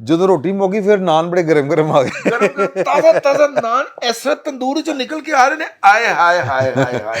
ਜਦੋਂ ਰੋਟੀ ਮੁੱਕੀ ਫਿਰ ਨਾਨ ਬੜੇ ਗਰਮ ਗਰਮ ਆ ਗਏ। ਤਾਜ਼ਾ ਨਾਨ ਐਸਾ ਤੰਦੂਰ ਚੋਂ ਨਿਕਲ ਕੇ ਆ ਰਹੇ ਨੇ। ਆਏ ਹਾਏ ਹਾਏ ਹਾਏ ਹਾਏ।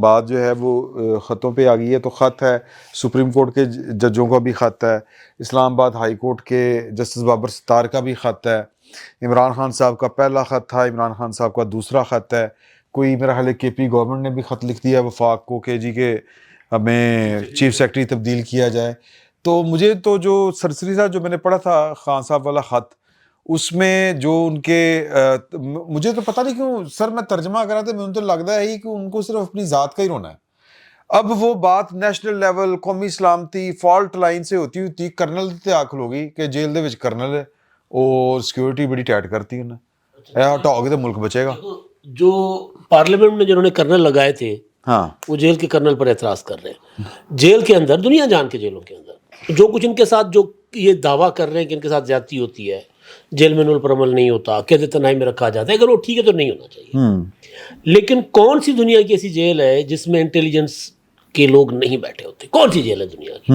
بات جو ہے وہ خطوں پہ آ گئی ہے. تو خط ہے سپریم کورٹ کے ججوں کا بھی خط ہے, اسلام آباد ہائی کورٹ کے جسٹس بابر ستار کا بھی خط ہے, عمران خان صاحب کا پہلا خط تھا, عمران خان صاحب کا دوسرا خط ہے, کوئی میرا خیال ہے کے پی گورنمنٹ نے بھی خط لکھ دیا ہے وفاق کو کہ جی کہ ہمیں چیف سیکرٹری تبدیل کیا جائے. تو مجھے تو جو سرسری صاحب جو میں نے پڑھا تھا خان صاحب والا خط, اس میں جو ان کے مجھے تو پتہ نہیں کیوں سر میں ترجمہ کرا تھا, مجھے تو لگتا ہے ہی کہ ان کو صرف اپنی ذات کا ہی رونا ہے. اب وہ بات نیشنل لیول قومی سلامتی فالٹ لائن سے ہوتی کرنل تے آکل ہوگی کہ جیل دے وچ کرنل ہے اور سیکیورٹی بڑی ٹائٹ کرتی انہیں, اے ہٹاؤ گے تو ملک بچے گا. جو پارلیمنٹ میں جنہوں نے کرنل لگائے تھے ہاں وہ جیل کے کرنل پر اعتراض کر رہے ہیں. جیل کے اندر دنیا جان کے جیلوں کے اندر جو کچھ ان کے ساتھ جو یہ دعویٰ کر رہے ہیں کہ ان کے ساتھ زیادتی ہوتی ہے, جیل مینول پر عمل نہیں ہوتا, قید تنہائی میں رکھا جاتا ہے, اگر وہ ٹھیک ہے تو نہیں ہونا چاہیے. لیکن کون سی دنیا کی ایسی جیل ہے جس میں انٹیلیجنس کے لوگ نہیں بیٹھے ہوتے؟ کون سی جیل ہے دنیا کی؟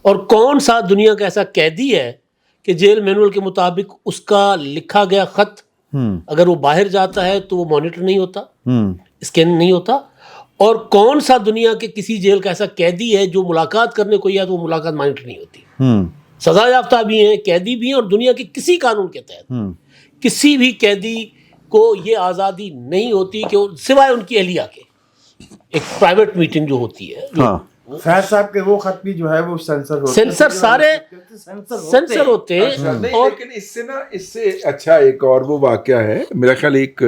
اور کون سا دنیا کا ایسا قیدی ہے کہ جیل مینول کے مطابق اس کا لکھا گیا خط اگر وہ باہر جاتا ہے تو وہ مانیٹر نہیں ہوتا, اسکین نہیں ہوتا؟ اور کون سا دنیا کے کسی جیل کا ایسا قیدی ہے جو ملاقات کرنے کو یا تو وہ ملاقات مانیٹر نہیں ہوتی؟ سزا یافتہ بھی ہیں, قیدی بھی ہیں, اور دنیا کے کسی قانون کے تحت کسی بھی قیدی کو یہ آزادی نہیں ہوتی کہ سوائے ان کی اہلیہ کے ایک پرائیویٹ میٹنگ جو ہوتی ہے. فیض صاحب کے وہ خط بھی جو ہے وہ سینسر ہوتے ہیں, سینسر سارے سینسر ہوتے ہیں. اور لیکن اس سے اچھا ایک اور وہ واقعہ ہے, میرا خیال ایک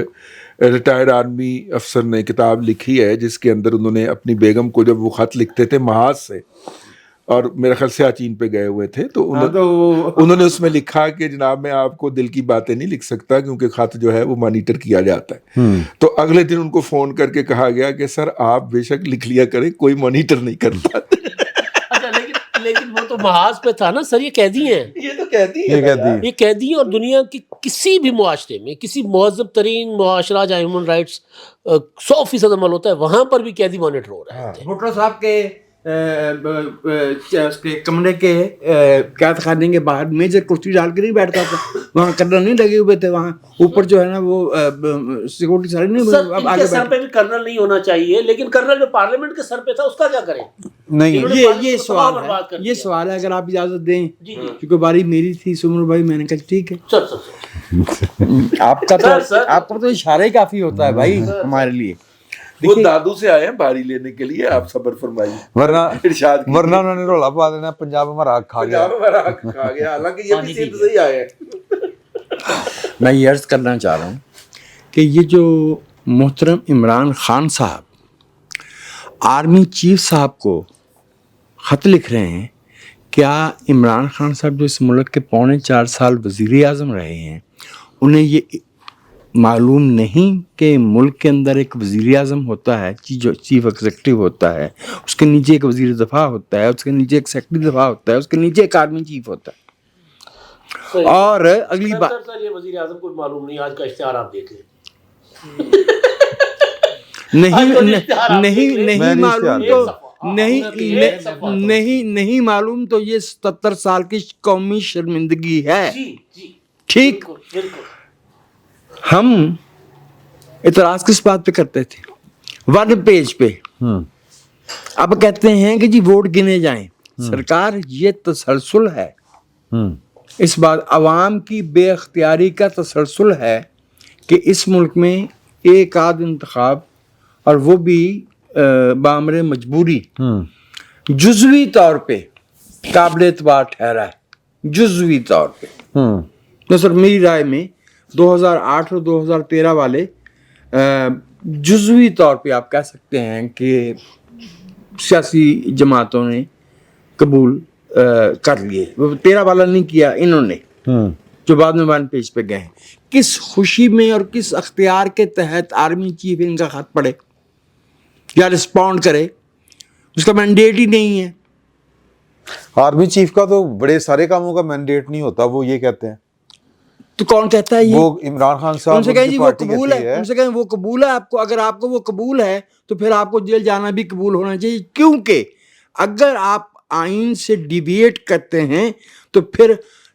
ریٹائرڈ آرمی افسر نے کتاب لکھی ہے جس کے اندر انہوں نے اپنی بیگم کو جب وہ خط لکھتے تھے محاذ سے, اور میرا خیال سیاچین پہ گئے ہوئے تھے, تو انہوں نے اس میں لکھا کہ جناب میں آپ کو دل کی باتیں نہیں لکھ سکتا کیونکہ خط جو ہے وہ مانیٹر کیا جاتا ہے. تو اگلے دن ان کو فون کر کے کہا گیا کہ سر آپ بے شک لکھ لیا کریں, کوئی مانیٹر نہیں کرتا. اچھا لیکن وہ تو محاذ پہ تھا نا سر, یہ قیدی ہیں, یہ تو کہتی ہے یہ قیدی ہیں. اور دنیا کی کسی بھی معاشرے میں کسی مہذب ترین معاشرہ جہاں ہیومن رائٹس 100% عمل ہوتا ہے وہاں پر بھی قیدی مانیٹر ہو رہا ہے. بھٹو صاحب کے اس کے کمرے کے قید خانے کے باہر میجر کرسی ڈال کے نہیں بیٹھتا تھا, وہاں کرنل نہیں لگے ہوئے تھے, وہاں اوپر جو ہے نا وہ سیکورٹی سارے نہیں, سر ان کے سر پہ بھی کرنل نہیں ہونا چاہیے, لیکن کرنل جو پارلیمنٹ کے سر پہ تھا اس کا کیا کریں؟ نہیں یہ سوال ہے, اگر آپ اجازت دیں, کیونکہ باری میری تھی سمر بھائی, میں نے کہا ٹھیک ہے. آپ کا تو اشارہ ہی کافی ہوتا ہے بھائی ہمارے لیے. وہ دادو سے آئے ہیں باری لینے کے لیے, آپ صبر فرمائیے, ورنہ انہوں نے رولا پا دینا پنجاب ہمارا کھا گیا. حالانکہ یہ بھی سندھ سے ہی آئے ہیں. میں یہ عرض کرنا چاہ رہا ہوں کہ یہ جو محترم عمران خان صاحب آرمی چیف صاحب کو خط لکھ رہے ہیں, کیا عمران خان صاحب جو اس ملک کے 4.25 سال وزیر اعظم رہے ہیں, انہیں یہ معلوم نہیں کہ ملک کے اندر ایک وزیر اعظم ہوتا ہے جو چیف ایگزیکٹو ہوتا ہے, اس کے نیچے ایک وزیر دفاع ہوتا ہے, اس کے نیچے ایک سیکرٹری دفاع ہوتا ہے, اس کے نیچے ایک آرمی چیف ہوتا ہے. اور اگلی بات سر یہ وزیر اعظم کو معلوم نہیں, آج کا اشتہار آپ دیکھ لیں. نہیں معلوم تو یہ 77 سال کی قومی شرمندگی ہے. ٹھیک, ہم اعتراض کس بات پہ کرتے تھے؟ 1 پیج پہ. اب کہتے ہیں کہ جی ووٹ گنے جائیں. سرکار یہ تسلسل ہے, اس بات عوام کی بے اختیاری کا تسلسل ہے کہ اس ملک میں ایک آدھ انتخاب, اور وہ بھی بامر مجبوری, جزوی طور پہ قابل اعتبار ٹھہرا ہے. جزوی طور پہ تو سر میری رائے میں 2008 اور 2013 والے جزوی طور پہ آپ کہہ سکتے ہیں کہ سیاسی جماعتوں نے قبول کر لیے. 13 والا نہیں کیا انہوں نے, جو بعد میں 1 پیج پہ گئے ہیں. کس خوشی میں اور کس اختیار کے تحت آرمی چیف ان کا خط پڑھے یا رسپونڈ کرے؟ اس کا مینڈیٹ ہی نہیں ہے. آرمی چیف کا تو بڑے سارے کاموں کا مینڈیٹ نہیں ہوتا, وہ یہ کہتے ہیں. تو کون کہتا ہے یہ؟ وہ عمران خان صاحب ان سے کہیں جی وہ قبول ہے, ان سے کہیں وہ قبول ہے آپ کو. اگر آپ کو وہ قبول ہے تو پھر آپ کو جیل جانا بھی قبول ہونا چاہیے, کیونکہ اگر آپ آئین سے ڈیویٹ کرتے ہیں تو پھر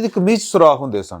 ਦੀ ਕਮੀਜ਼ 'ਚ ਸੁਰਾਖ ਹੁੰਦੇ ਸਨ।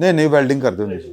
ਨਹੀਂ ਨਹੀਂ ਵੈਲਡਿੰਗ ਕਰਦੇ ਹੁੰਦੇ ਸੀ।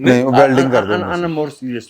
ਨਹੀਂ ਉਹ ਵੈਲਡਿੰਗ ਕਰਦੇ ਹੁੰਦੇ on a C. more serious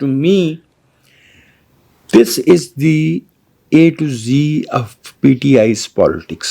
to me this is the A to Z of PTI's politics.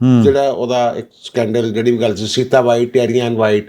ਜਿਹੜਾ ਉਹਦਾ ਇੱਕ ਸਕੈਂਡਲ ਜਿਹੜੀ ਵੀ ਗੱਲ ਸੀ, ਸੀਤਾ ਵਾਈਟ, ਟੈਰੀਅਨ ਵਾਈਟ,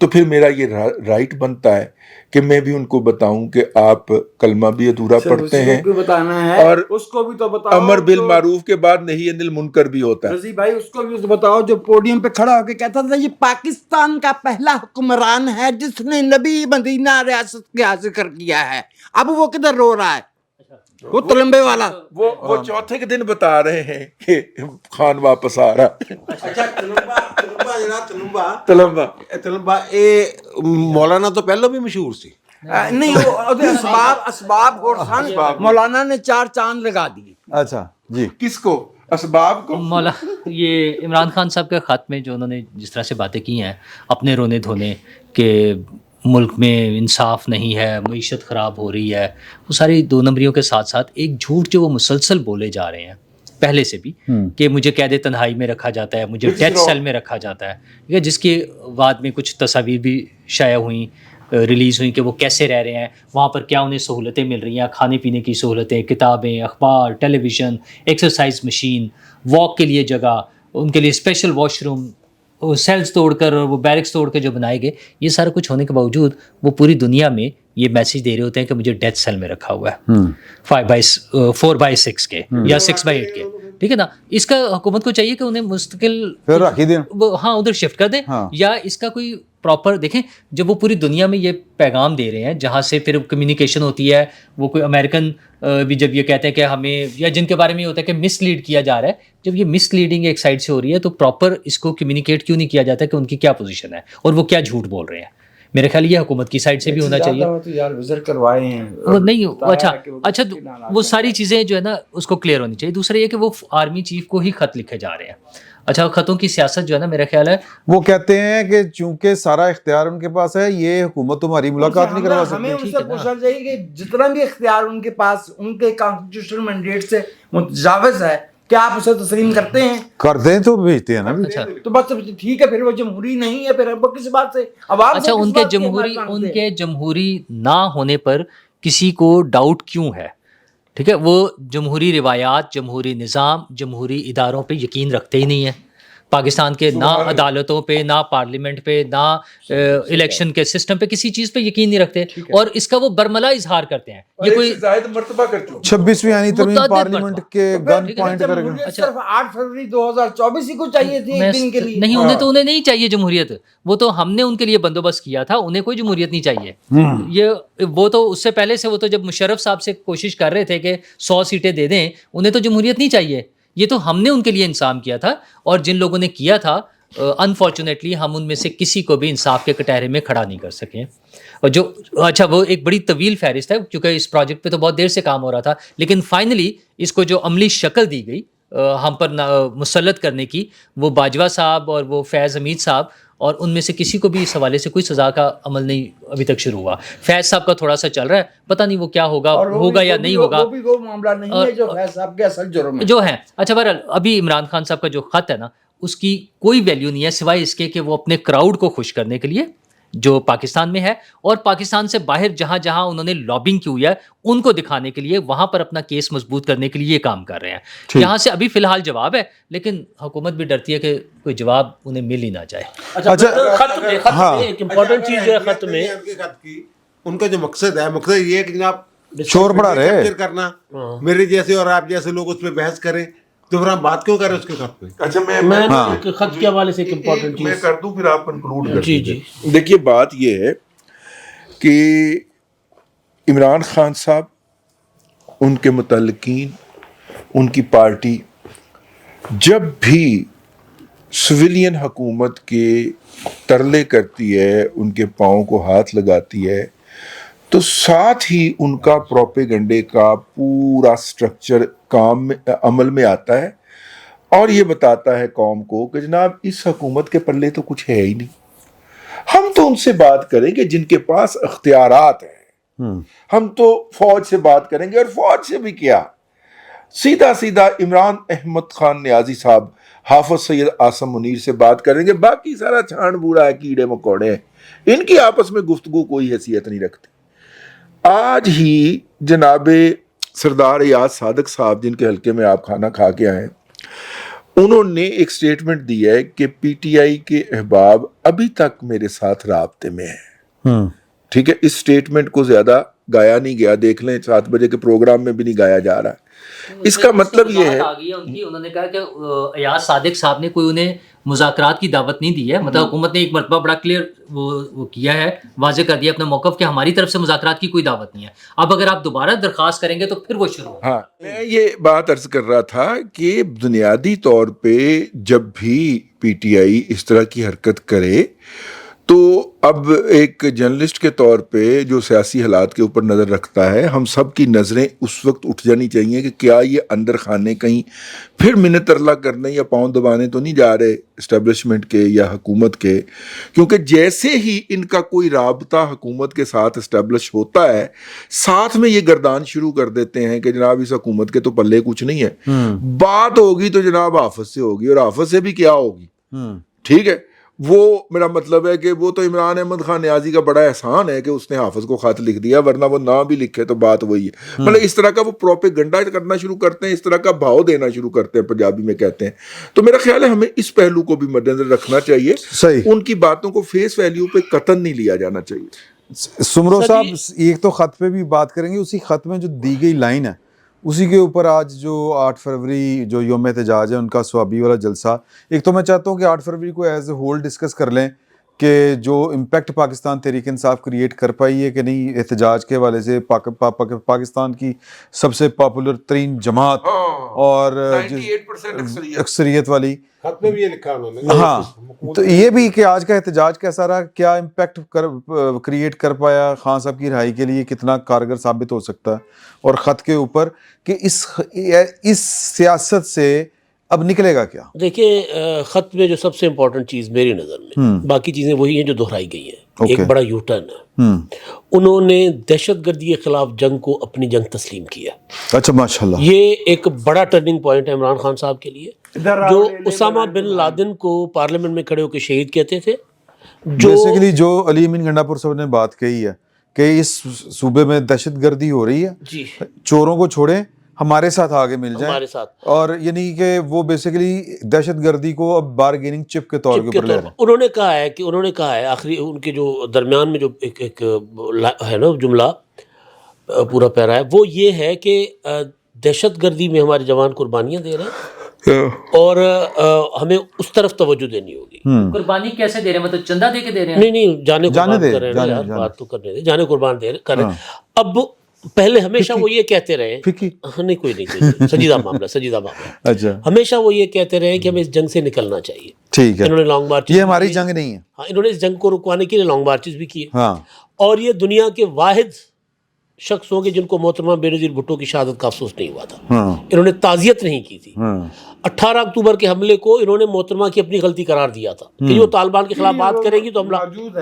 تو پھر میرا یہ رائٹ بنتا ہے کہ میں بھی ان کو بتاؤں کہ آپ کلمہ بھی ادھورا پڑھتے ہیں بتانا ہے اور اس کو بھی تو بتاؤ. امر بالمعروف کے بعد نہی عن المنکر بھی ہوتا ہے. رضی بھائی اس کو بھی بتاؤ جو پوڈیم پہ کھڑا ہو کے کہتا تھا یہ پاکستان کا پہلا حکمران ہے جس نے نبی مدینہ ریاست کا ذکر کیا ہے. اب وہ کدھر رو رہا ہے؟ وہ تلمبے والا. وہ چوتھے کے دن بتا رہے ہیں کہ خان واپس آ رہا. اچھا تلمبا اے مولانا تو پہلو بھی مشہور سی. نہیں اسباب اور سن مولانا نے 4 چاند لگا دیے. اچھا جی. کس کو؟ اسباب کو. مولا یہ عمران خان صاحب کے خط میں جو انہوں نے جس طرح سے باتیں کی ہیں اپنے رونے دھونے کہ ملک میں انصاف نہیں ہے، معیشت خراب ہو رہی ہے، وہ ساری 2 نمبریوں کے ساتھ ساتھ ایک جھوٹ جو وہ مسلسل بولے جا رہے ہیں پہلے سے بھی کہ مجھے قید تنہائی میں رکھا جاتا ہے، مجھے ڈیتھ سیل میں رکھا جاتا ہے. ٹھیک ہے، جس کے بعد میں کچھ تصاویر بھی شائع ہوئیں، ریلیز ہوئیں کہ وہ کیسے رہ رہے ہیں وہاں پر، کیا انہیں سہولتیں مل رہی ہیں، کھانے پینے کی سہولتیں، کتابیں، اخبار، ٹیلی ویژن، ایکسرسائز مشین، واک کے لیے جگہ، ان کے لیے اسپیشل واش روم، سیلز توڑ کر اور وہ بیرکس توڑ کے جو بنائے گئے. یہ سارا کچھ ہونے کے باوجود وہ پوری دنیا میں یہ میسیج دے رہے ہوتے ہیں کہ مجھے ڈیتھ سیل میں رکھا ہوا ہے 4/6 کے یا 6/8 کے. ٹھیک ہے نا، اس کا حکومت کو چاہیے کہ انہیں مستقل پھر رکھ ہی دیں. ہاں ادھر شفٹ کر دیں، یا اس کا کوئی پراپر دیکھیں. جب وہ پوری دنیا میں یہ پیغام دے رہے ہیں جہاں سے پھر کمیونیکیشن ہوتی ہے، وہ کوئی امریکن بھی جب یہ کہتے ہیں کہ ہمیں، یا جن کے بارے میں یہ ہوتا ہے کہ مس لیڈ کیا جا رہا ہے، جب یہ مس لیڈنگ ایک سائڈ سے ہو رہی ہے تو پراپر اس کو کمیونیکیٹ کیوں نہیں کیا جاتا کہ ان کی کیا پوزیشن ہے اور وہ کیا جھوٹ بول رہے ہیں. میرے خیال یہ حکومت کی سائڈ سے بھی ہونا چاہیے. یار وزٹ کروائے ہیں نہیں اچھا وہ ساری چیزیں جو ہے نا اس کو کلیئر ہونی چاہیے. دوسرا یہ کہ وہ آرمی چیف کو ہی خط لکھے جا رہے ہیں. اچھا خطوں کی سیاست جو ہے نا میرا خیال ہے وہ کہتے ہیں کہ چونکہ سارا اختیار ان کے پاس ہے، یہ حکومت تمہاری ملاقات نہیں کروا ہمیں سکتی. ان سے پوچھنا چاہیے کہ جتنا بھی اختیار ان کے پاس ان کے کانسٹیٹیوشنل مینڈیٹ سے متجاوز ہے، کیا آپ اسے تسلیم کرتے ہیں؟ کر دیں تو بھیجتے ہیں نا. اچھا تو بس ٹھیک ہے، پھر وہ جمہوری نہیں ہے، پھر اب کس بات سے عوام. اچھا ان کے جمہوری نہ ہونے پر کسی کو ڈاؤٹ کیوں ہے؟ ٹھیک ہے، وہ جمہوری روایات، جمہوری نظام، جمہوری اداروں پہ یقین رکھتے ہی نہیں ہیں. پاکستان کے نہ عدالتوں پہ، نہ پارلیمنٹ پہ، نہ الیکشن کے سسٹم پہ، کسی چیز پہ یقین نہیں رکھتے، اور اس کا وہ برملا اظہار کرتے ہیں. یہ کوئی زائد مرتبہ کر چکے 26ویں یعنی ترمیم متعدد پارلیمنٹ کے گن پوائنٹ کر گئے. صرف 8 فروری 2024 ہی کو چاہیے تھی ایک دن کے لیے. نہیں، انہیں نہیں چاہیے جمہوریت. وہ تو ہم نے ان کے لیے بندوبست کیا تھا، انہیں کوئی جمہوریت نہیں چاہیے. یہ وہ تو اس سے پہلے سے، وہ تو جب مشرف صاحب سے کوشش کر رہے تھے کہ 100 سیٹیں دے دیں، انہیں تو جمہوریت نہیں چاہیے. یہ تو ہم نے ان کے لیے انتظام کیا تھا، اور جن لوگوں نے کیا تھا انفارچونیٹلی ہم ان میں سے کسی کو بھی انصاف کے کٹہرے میں کھڑا نہیں کر سکے. اور جو اچھا وہ ایک بڑی طویل فہرست ہے، کیونکہ اس پروجیکٹ پہ تو بہت دیر سے کام ہو رہا تھا، لیکن فائنلی اس کو جو عملی شکل دی گئی ہم پر مسلط کرنے کی، وہ باجوہ صاحب اور وہ فیض حمید صاحب، اور ان میں سے کسی کو بھی اس حوالے سے کوئی سزا کا عمل نہیں ابھی تک شروع ہوا. فیض صاحب کا تھوڑا سا چل رہا ہے، پتہ نہیں وہ کیا ہوگا یا نہیں ہوگا. وہ بھی وہ معاملہ نہیں ہے جو فیض صاحب کے اصل جرم ہے جو ہیں. اچھا بہرحال ابھی عمران خان صاحب کا جو خط ہے نا، اس کی کوئی ویلیو نہیں ہے سوائے اس کے کہ وہ اپنے کراؤڈ کو خوش کرنے کے لیے جو پاکستان میں ہے، اور پاکستان سے باہر جہاں جہاں انہوں نے لابنگ کی ہوئی ہے ان کو دکھانے کے لیے، وہاں پر اپنا کیس مضبوط کرنے کے لیے یہ کام کر رہے ہیں. یہاں سے ابھی فی الحال جواب ہے، لیکن حکومت بھی ڈرتی ہے کہ کوئی جواب انہیں مل ہی نہ جائے. خط میں ایک امپورٹنٹ چیز جو ہے خط میں، ان کا جو مقصد یہ ہے کہ جناب شور بڑھا رہے کرنا، میرے جیسے اور آپ جیسے لوگ اس پہ بحث کریں، تو پھر ہم بات کیوں کریں اس کے خط پہ. اچھا میں خط کے حوالے سے ایک امپورٹنٹ چیز میں کر دوں، پھر آپ کنکلوڈ کر جی دیجیے. دیکھیے بات یہ ہے کہ عمران خان صاحب، ان کے متعلقین، ان کی پارٹی جب بھی سویلین حکومت کے ترلے کرتی ہے، ان کے پاؤں کو ہاتھ لگاتی ہے، تو ساتھ ہی ان کا پروپیگنڈے کا پورا سٹرکچر کام میں عمل میں آتا ہے، اور یہ بتاتا ہے قوم کو کہ جناب اس حکومت کے پلے تو کچھ ہے ہی نہیں. ہم تو ان سے بات کریں گے جن کے پاس اختیارات ہیں. ہم تو فوج سے بات کریں گے، اور فوج سے بھی کیا، سیدھا سیدھا عمران احمد خان نیازی صاحب، حافظ سید آصم منیر سے بات کریں گے. باقی سارا چھان بوڑا ہے، کیڑے مکوڑے ہیں، ان کی آپس میں گفتگو کوئی حیثیت نہیں رکھتی. آج ہی جناب سردار ایاز صادق صاحب، جن کے حلقے میں آپ کھانا کھا کے آئے، انہوں نے ایک سٹیٹمنٹ دی ہے کہ پی ٹی آئی کے احباب ابھی تک میرے ساتھ رابطے میں ہیں. ٹھیک ہے, اس سٹیٹمنٹ کو زیادہ گایا نہیں گیا, دیکھ لیں 7 بجے کے پروگرام میں بھی نہیں گایا جا رہا. اس کا مطلب یہ ہے, انہوں نے کہا کہ ایاز صادق صاحب نے کوئی انہیں مذاکرات کی دعوت نہیں دی ہے, مطلب حکومت نے ایک مرتبہ بڑا کلیئر وہ کیا ہے, واضح کر دیا اپنا موقف کہ ہماری طرف سے مذاکرات کی کوئی دعوت نہیں ہے. اب اگر آپ دوبارہ درخواست کریں گے تو پھر وہ شروع. ہاں میں یہ بات عرض کر رہا تھا کہ بنیادی طور پہ جب بھی پی ٹی آئی اس طرح کی حرکت کرے تو اب ایک جرنلسٹ کے طور پہ جو سیاسی حالات کے اوپر نظر رکھتا ہے, ہم سب کی نظریں اس وقت اٹھ جانی چاہیے کہ کیا یہ اندر خانے کہیں پھر منت ترلا کرنے یا پاؤں دبانے تو نہیں جا رہے اسٹیبلشمنٹ کے یا حکومت کے, کیونکہ جیسے ہی ان کا کوئی رابطہ حکومت کے ساتھ اسٹیبلش ہوتا ہے ساتھ میں یہ گردان شروع کر دیتے ہیں کہ جناب اس حکومت کے تو پلے کچھ نہیں ہے, بات ہوگی تو جناب حافظ سے ہوگی, اور حافظ سے بھی کیا ہوگی. ٹھیک ہے, وہ میرا مطلب ہے کہ وہ تو عمران احمد خان نیازی کا بڑا احسان ہے کہ اس نے حافظ کو خط لکھ دیا, ورنہ وہ نہ بھی لکھے تو بات وہی ہے. مطلب اس طرح کا وہ پروپیگنڈا کرنا شروع کرتے ہیں, اس طرح کا بھاؤ دینا شروع کرتے ہیں, پنجابی میں کہتے ہیں. تو میرا خیال ہے ہمیں اس پہلو کو بھی مد نظر رکھنا چاہیے, ان کی باتوں کو فیس ویلیو پہ قطعاً نہیں لیا جانا چاہیے. سمرو صاحب ایک تو خط پہ بھی بات کریں گے, اسی خط میں جو دی گئی لائن ہے اسی کے اوپر آج جو 8 فروری جو یوم احتجاج ہے ان کا سوابی والا جلسہ, ایک تو میں چاہتا ہوں کہ 8 فروری کو ایز اے ہول ڈسکس کر لیں کہ جو امپیکٹ پاکستان تحریک انصاف کریٹ کر پائی ہے کہ نہیں احتجاج کے حوالے سے, پاکستان کی سب سے پاپولر ترین جماعت اور 98% اکثریت والی. خط میں بھی یہ لکھا انہوں نے. ہاں, تو یہ بھی کہ آج کا احتجاج کیسا رہا, کیا امپیکٹ کریٹ کر پایا, خان صاحب کی رہائی کے لیے کتنا کارگر ثابت ہو سکتا ہے, اور خط کے اوپر کہ اس سیاست سے اب نکلے گا کیا. دیکھیں خط میں جو سب سے امپورٹنٹ چیز میری نظر میں, باقی چیزیں وہی ہیں جو دہرائی گئی ہیں, ایک بڑا یو ٹرن ہے. انہوں نے دہشت گردی کے خلاف جنگ کو اپنی جنگ تسلیم کیا. اچھا ماشاءاللہ, یہ ایک بڑا ٹرننگ پوائنٹ ہے عمران خان صاحب کے لیے, جو اسامہ بن لادن کو پارلیمنٹ میں کھڑے ہو کے شہید کہتے تھے. جو بیسیکلی جو علی امین گنڈا پور صاحب نے بات کہی ہے کہ اس صوبے میں دہشت گردی ہو رہی ہے, جی چوروں کو چھوڑیں, ہمارے ساتھ آگے مل جائیں, ہمارے ساتھ, اور یعنی کہ وہ بیسیکلی دہشت گردی کو اب بارگیننگ چپ کے طور کے اوپر لے رہے ہیں. انہوں نے کہا ہے آخری ان کے جو درمیان میں جو ایک ہے نا جملہ پورا پیرا ہے, وہ یہ ہے کہ دہشت گردی میں ہمارے جوان قربانیاں دے رہے ہیں اور ہمیں اس طرف توجہ دینی ہوگی. قربانی کیسے دے رہے ہیں, مطلب چندہ دے کے دے رہے ہیں؟ نہیں, جانے قربان کر رہے ہیں یار, بات تو کرنے دیں, جانے قربان کر رہے ہیں. اب پہلے ہمیشہ وہ یہ کہتے رہے, نہیں کوئی نہیں, سجیدہ معاملہ, اچھا ہمیشہ وہ یہ کہتے رہے کہ ہمیں اس جنگ سے نکلنا چاہیے. ٹھیک ہے, انہوں نے لانگ مارچ, یہ ہماری جنگ نہیں ہے. ہاں, انہوں نے اس جنگ کو رکوانے کے لیے لانگ مارچز بھی کیے, ہاں, اور یہ دنیا کے واحد شخص ہوں گے جن کو محترمہ بینظیر بھٹو کی شہادت کا افسوس نہیں ہوا تھا. انہوں نے تعزیت نہیں کی تھی. 18 اکتوبر کے حملے کو انہوں نے محترمہ کی اپنی غلطی قرار دیا تھا کہ جو طالبان کے خلاف بات کریں گی تو حملہ,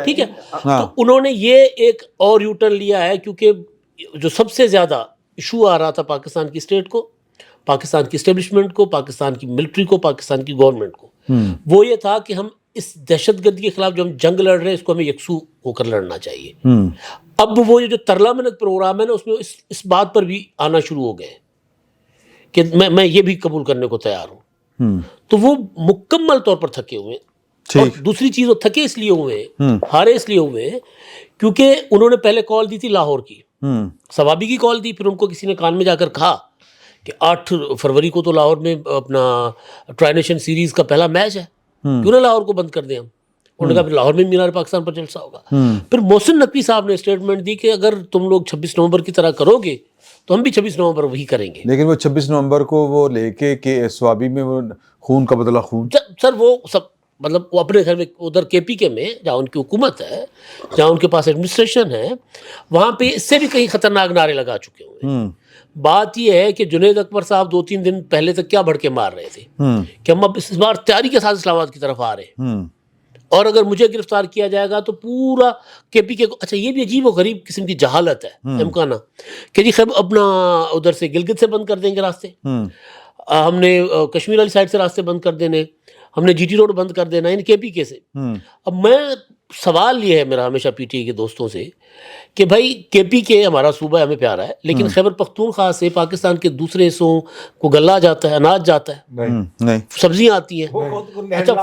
ٹھیک ہے. تو انہوں نے یہ ایک اور یو ٹرن لیا ہے, کیونکہ جو سب سے زیادہ ایشو آ رہا تھا پاکستان کی اسٹیٹ کو, پاکستان کی اسٹیبلشمنٹ کو, پاکستان کی ملٹری کو, پاکستان کی گورنمنٹ کو, وہ یہ تھا کہ ہم اس دہشت گردی کے خلاف جو ہم جنگ لڑ رہے ہیں اس کو ہمیں یکسو ہو کر لڑنا چاہیے. اب وہ یہ جو ترلا منت پروگرام ہے نا, اس میں اس بات پر بھی آنا شروع ہو گئے کہ میں یہ بھی قبول کرنے کو تیار ہوں. تو وہ مکمل طور پر تھکے ہوئے ہیں. اور دوسری چیز, وہ تھکے اس لیے ہوئے ہیں, ہارے اس لیے ہوئے ہیں کیونکہ انہوں نے پہلے کال دی تھی لاہور کی, ثوابی کی کال دی, پھر ان کو کسی نے کان میں جا کر کہا کہ 8 فروری کو تو لاہور میں اپنا ٹرائی نیشن سیریز کا پہلا میچ ہے, کیوں نہ لاہور کو بند کر دیں ہم. انہوں نے کہا پھر لاہور میں مینار پاکستان پر جلسہ ہوگا. پھر محسن نقوی صاحب نے اسٹیٹمنٹ دی کہ اگر تم لوگ 26 نومبر کی طرح کرو گے تو ہم بھی 26 نومبر وہی کریں گے. لیکن وہ 26 نومبر کو وہ لے کے کہ سوابی میں وہ خون کا بدلہ خون, سر وہ سب مطلب وہ اپنے گھر میں ادھر کے پی کے میں جہاں ان کی حکومت ہے, جہاں ان کے پاس ایڈمنسٹریشن ہے, وہاں پہ اس سے بھی کہیں خطرناک نعرے لگا چکے ہوئے. بات یہ ہے کہ جنید اکبر صاحب 2-3 دن پہلے تک کیا بھڑکے مار رہے تھے کہ ہم اب اس بار تیاری کے ساتھ اسلام آباد کی طرف آ رہے ہیں, اور اگر مجھے گرفتار کیا جائے گا تو پورا کے پی کے کو. اچھا یہ بھی عجیب و غریب قسم کی جہالت ہے, امکانہ کہ جی خب اپنا ادھر سے گلگت سے بند کر دیں گے راستے, ہم نے کشمیر والی سائڈ سے راستے بند کر دینے, ہم نے جی ٹی روڈ بند کر دینا ان کے پی کے سے. اب میں سوال یہ ہے میرا ہمیشہ پی ٹی آئی کے دوستوں سے کہ بھائی کے پی کے ہمارا صوبہ ہمیں پیارا ہے لیکن خیبر پختونخوا سے پاکستان کے دوسرے حصوں کو غلہ جاتا ہے, اناج جاتا ہے, نہیں سبزیاں آتی ہیں, اچھا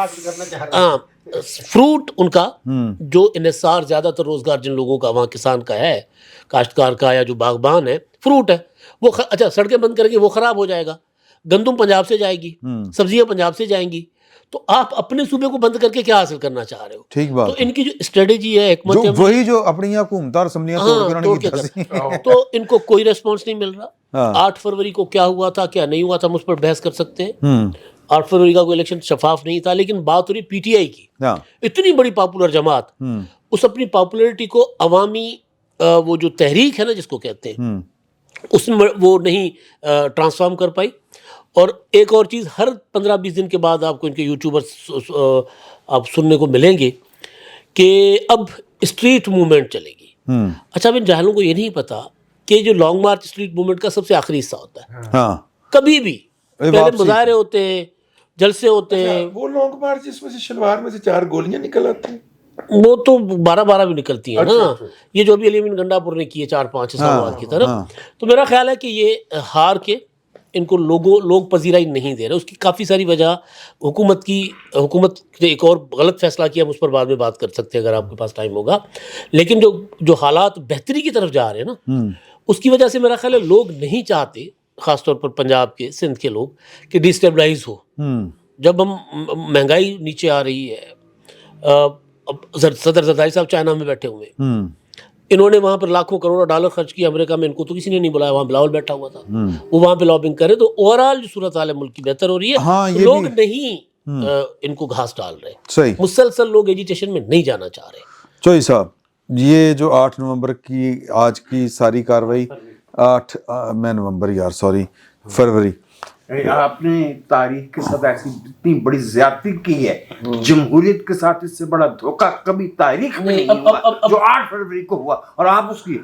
ہاں فروٹ ان کا جو انحصار زیادہ تر روزگار جن لوگوں کا وہاں کسان کا ہے, کاشتکار کا یا جو باغبان ہے, فروٹ ہے وہ اچھا سڑکیں بند کریں گے وہ خراب ہو جائے گا, گندم پنجاب سے جائے گی, سبزیاں پنجاب سے جائیں گی, تو آپ اپنے صوبے کو بند کر کے کیا حاصل کرنا چاہ رہے ہو؟ ٹھیک بات تو ان کی جو اسٹریٹجی ہے حکمت جو وہی جو اپنی حکومت اور اسمبلیاں توڑ کے انہوں نے کی تھی. تو ان کو کوئی ریسپانس نہیں مل رہا. 8 فروری کو کیا ہوا تھا کیا نہیں ہوا تھا ہم اس پر بحث کر سکتے ہیں. 8 فروری کا کوئی الیکشن شفاف نہیں تھا, لیکن بات ہو رہی پی ٹی آئی کی, اتنی بڑی پاپولر جماعت اس اپنی پاپولرٹی کو عوامی وہ جو تحریک ہے نا جس کو کہتے ہیں اس میں وہ نہیں ٹرانسفارم کر پائی. اور ایک اور چیز, ہر 15-20 دن کے بعد آپ کو ان کے یوٹیوبر آپ سننے کو ملیں گے کہ اب اسٹریٹ موومنٹ چلے گی. اچھا اب ان جاہلوں کو یہ نہیں پتا کہ جو لانگ مارچ اسٹریٹ موومنٹ کا سب سے آخری حصہ ہوتا ہے. کبھی بھی پہلے مظاہرے ہوتے ہیں, جلسے ہوتے ہیں, وہ لانگ مارچ جس میں سے شلوار میں سے 4 گولیاں نکل آتی ہیں, وہ تو 12 بھی نکلتی ہیں نا. یہ جو ابھی علی امین گنڈا پور نے کیے 4-5 اسلام آباد کی طرف, تو میرا خیال ہے کہ یہ ہار کے ان کو لوگ پذیرائی نہیں دے رہے. اس کی کافی ساری وجہ حکومت نے ایک اور غلط فیصلہ کیا, ہم اس پر بعد میں بات کر سکتے ہیں اگر آپ کے پاس ٹائم ہوگا. لیکن جو حالات بہتری کی طرف جا رہے ہیں نا, اس کی وجہ سے میرا خیال ہے لوگ نہیں چاہتے, خاص طور پر پنجاب کے سندھ کے لوگ, کہ ڈی اسٹیبلائز ہو. جب ہم مہنگائی نیچے آ رہی ہے, صدر زرداری صاحب چائنا میں بیٹھے ہوئے, انہوں نے وہاں پر لاکھوں کروڑوں ڈالر خرچ کیا امریکہ میں, ان کو تو کسی نے نہیں بلایا, وہاں بلاول بیٹھا ہوا تھا, وہ وہاں پہ لابنگ کرے. تو اوورآل جو صورتحال ہے ملک کی بہتر ہو رہی ہے. لوگ نہیں ان کو گھاس ڈال رہے, مسلسل لوگ ایجیٹیشن میں نہیں جانا چاہ رہے. چوئی صاحب, یہ جو 8 نومبر کی آج کی ساری کاروائی, 8 فروری, آپ نے تاریخ کے ساتھ ایسی اتنی بڑی زیادتی کی ہے, جمہوریت کے ساتھ اس سے بڑا دھوکہ کبھی تاریخ میں نہیں ہوا جو 8 فروری کو ہوا, اور آپ اس کی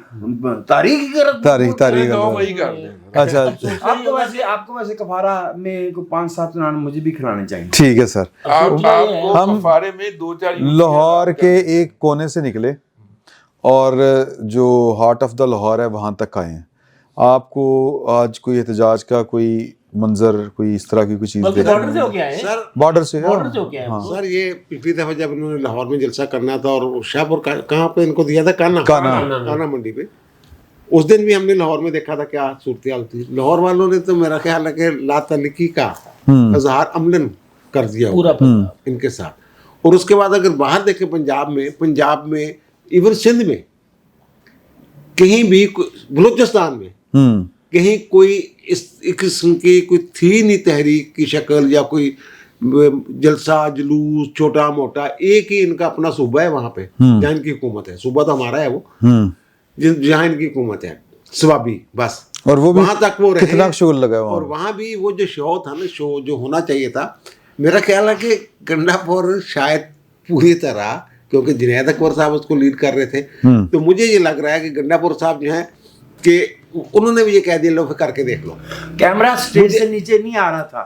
تاریخ اچھا آپ کو ویسے کفارہ میں 5-7 نان مجھے بھی کھلانے چاہیے. ٹھیک ہے سر. ہم کفارے میں 2-4 لاہور کے ایک کونے سے نکلے اور جو ہارٹ آف دا لاہور ہے وہاں تک آئے ہیں. آپ کو آج کوئی احتجاج کا کوئی منظر, کوئی اس طرح کی کوئی چیز بارڈر سے ہو گیا ہے, بارڈر سے سر. یہ پچھلی دفعہ جب انہوں نے لاہور میں جلسہ کرنا تھا اور شاہپور کہاں پہ ان کو دیا تھا, کانا منڈی پہ, اس دن بھی ہم نے لاہور میں دیکھا تھا کیا صورتحال تھی. لاہور والوں نے تو میرا خیال ہے کہ لا تعلقی کا اظہار عملاً کر دیا ان کے ساتھ. اور اس کے بعد اگر باہر دیکھیں پنجاب میں ایون سندھ میں کہیں بھی, بلوچستان میں کہیں کوئی اس قسم کی کوئی تھی نہیں تحریک کی شکل یا کوئی جلسہ جلوس چھوٹا موٹا. ایک ہی ان کا اپنا صوبہ ہے وہاں پہ جہاں ان کی حکومت ہے. صوبہ تو ہمارا ہے وہ, جہاں ان کی حکومت ہے, سوابی بس, اور وہ وہاں تک وہ رہے. کتنا شغل لگا ہے اور وہاں بھی وہ جو شو تھا نا, شو جو ہونا چاہیے تھا, میرا خیال ہے کہ گنڈا پور شاید پوری طرح, کیونکہ جنید اکبر صاحب اس کو لیڈ کر رہے تھے, تو مجھے یہ لگ رہا ہے کہ گنڈا پور صاحب جو ہیں کہ انہوں نے بھی یہ کہہ دیا لو کر کے دیکھ لو. کیمرہ اسٹیج سے نیچے نہیں آ رہا تھا,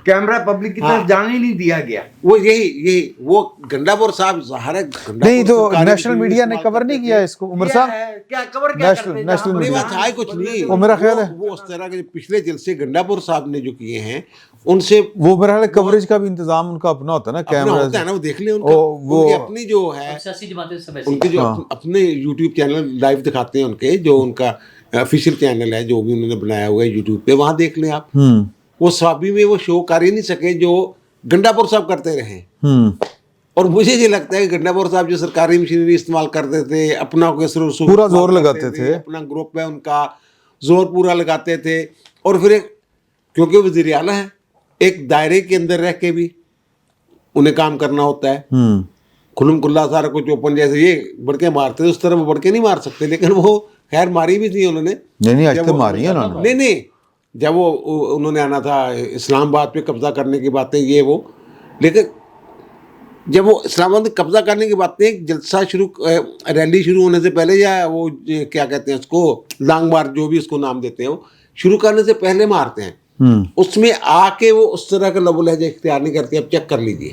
کیمرہ پبلک کی طرف جانے نہیں دیا گیا. وہ یہی وہ گنڈا پور صاحب ظاہر ہے نہیں, تو نیشنل میڈیا نے کور نہیں کیا اس کو. عمر صاحب کیا کور کیا نیشنل میڈیا کچھ نہیں, وہ میرا خیال ہے وہ اس طرح کے پچھلے جلسے گنڈا پور صاحب نے جو کیے ہیں ان سے, وہ میرا خیال ہے کوریج کا بھی انتظام ان کا اپنا ہوتا ہے نا, کیمرہ ہوتا ہے نا, وہ دیکھ لیں وہ اپنی جو ہے ان کے جو اپنے یوٹیوب چینل لائیو دکھاتے ہیں ان کے, جو ان کا آفیشیل چینل ہے جو بھی انہوں نے بنایا ہوا ہے یوٹیوب پہ, وہاں دیکھ لیں آپ. وہ سوابی میں وہ شو کر ہی نہیں سکے جو گنڈا پور صاحب کرتے رہے. اور مجھے یہ لگتا ہے کہ گنڈا پور صاحب جو سرکاری مشینری استعمال کرتے تھے, اپنا پورا زور لگاتے تھے, اپنا گروپ ہے ان کا زور پورا لگاتے تھے, اور پھر کیونکہ وزیر اعلیٰ ہے, ایک دائرے کے اندر رہ کے بھی انہیں کام کرنا ہوتا ہے. کھلم کھلا سارا کچھ اوپن, جیسے یہ بڑکے مارتے اس طرح وہ بڑکے نہیں مار سکتے, لیکن وہ خیر ماری بھی تھی انہوں نے. نہیں آج تک ماری ہے نہیں, جب وہ انہوں نے آنا تھا اسلام آباد پہ قبضہ کرنے کی باتیں یہ وہ, لیکن جب وہ اسلام آباد میں قبضہ کرنے کی باتیں جلسہ ریلی شروع ہونے سے پہلے, یا وہ کیا کہتے ہیں اس کو لانگ مارچ جو بھی اس کو نام دیتے ہیں, وہ شروع کرنے سے پہلے مارتے ہیں. اس میں آ کے وہ اس طرح کا لب و لہجہ اختیار نہیں کرتے. اب چیک کر لیجیے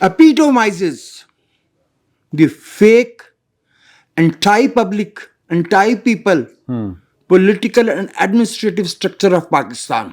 epitomizes the fake anti-public, anti-people political and administrative structure of Pakistan,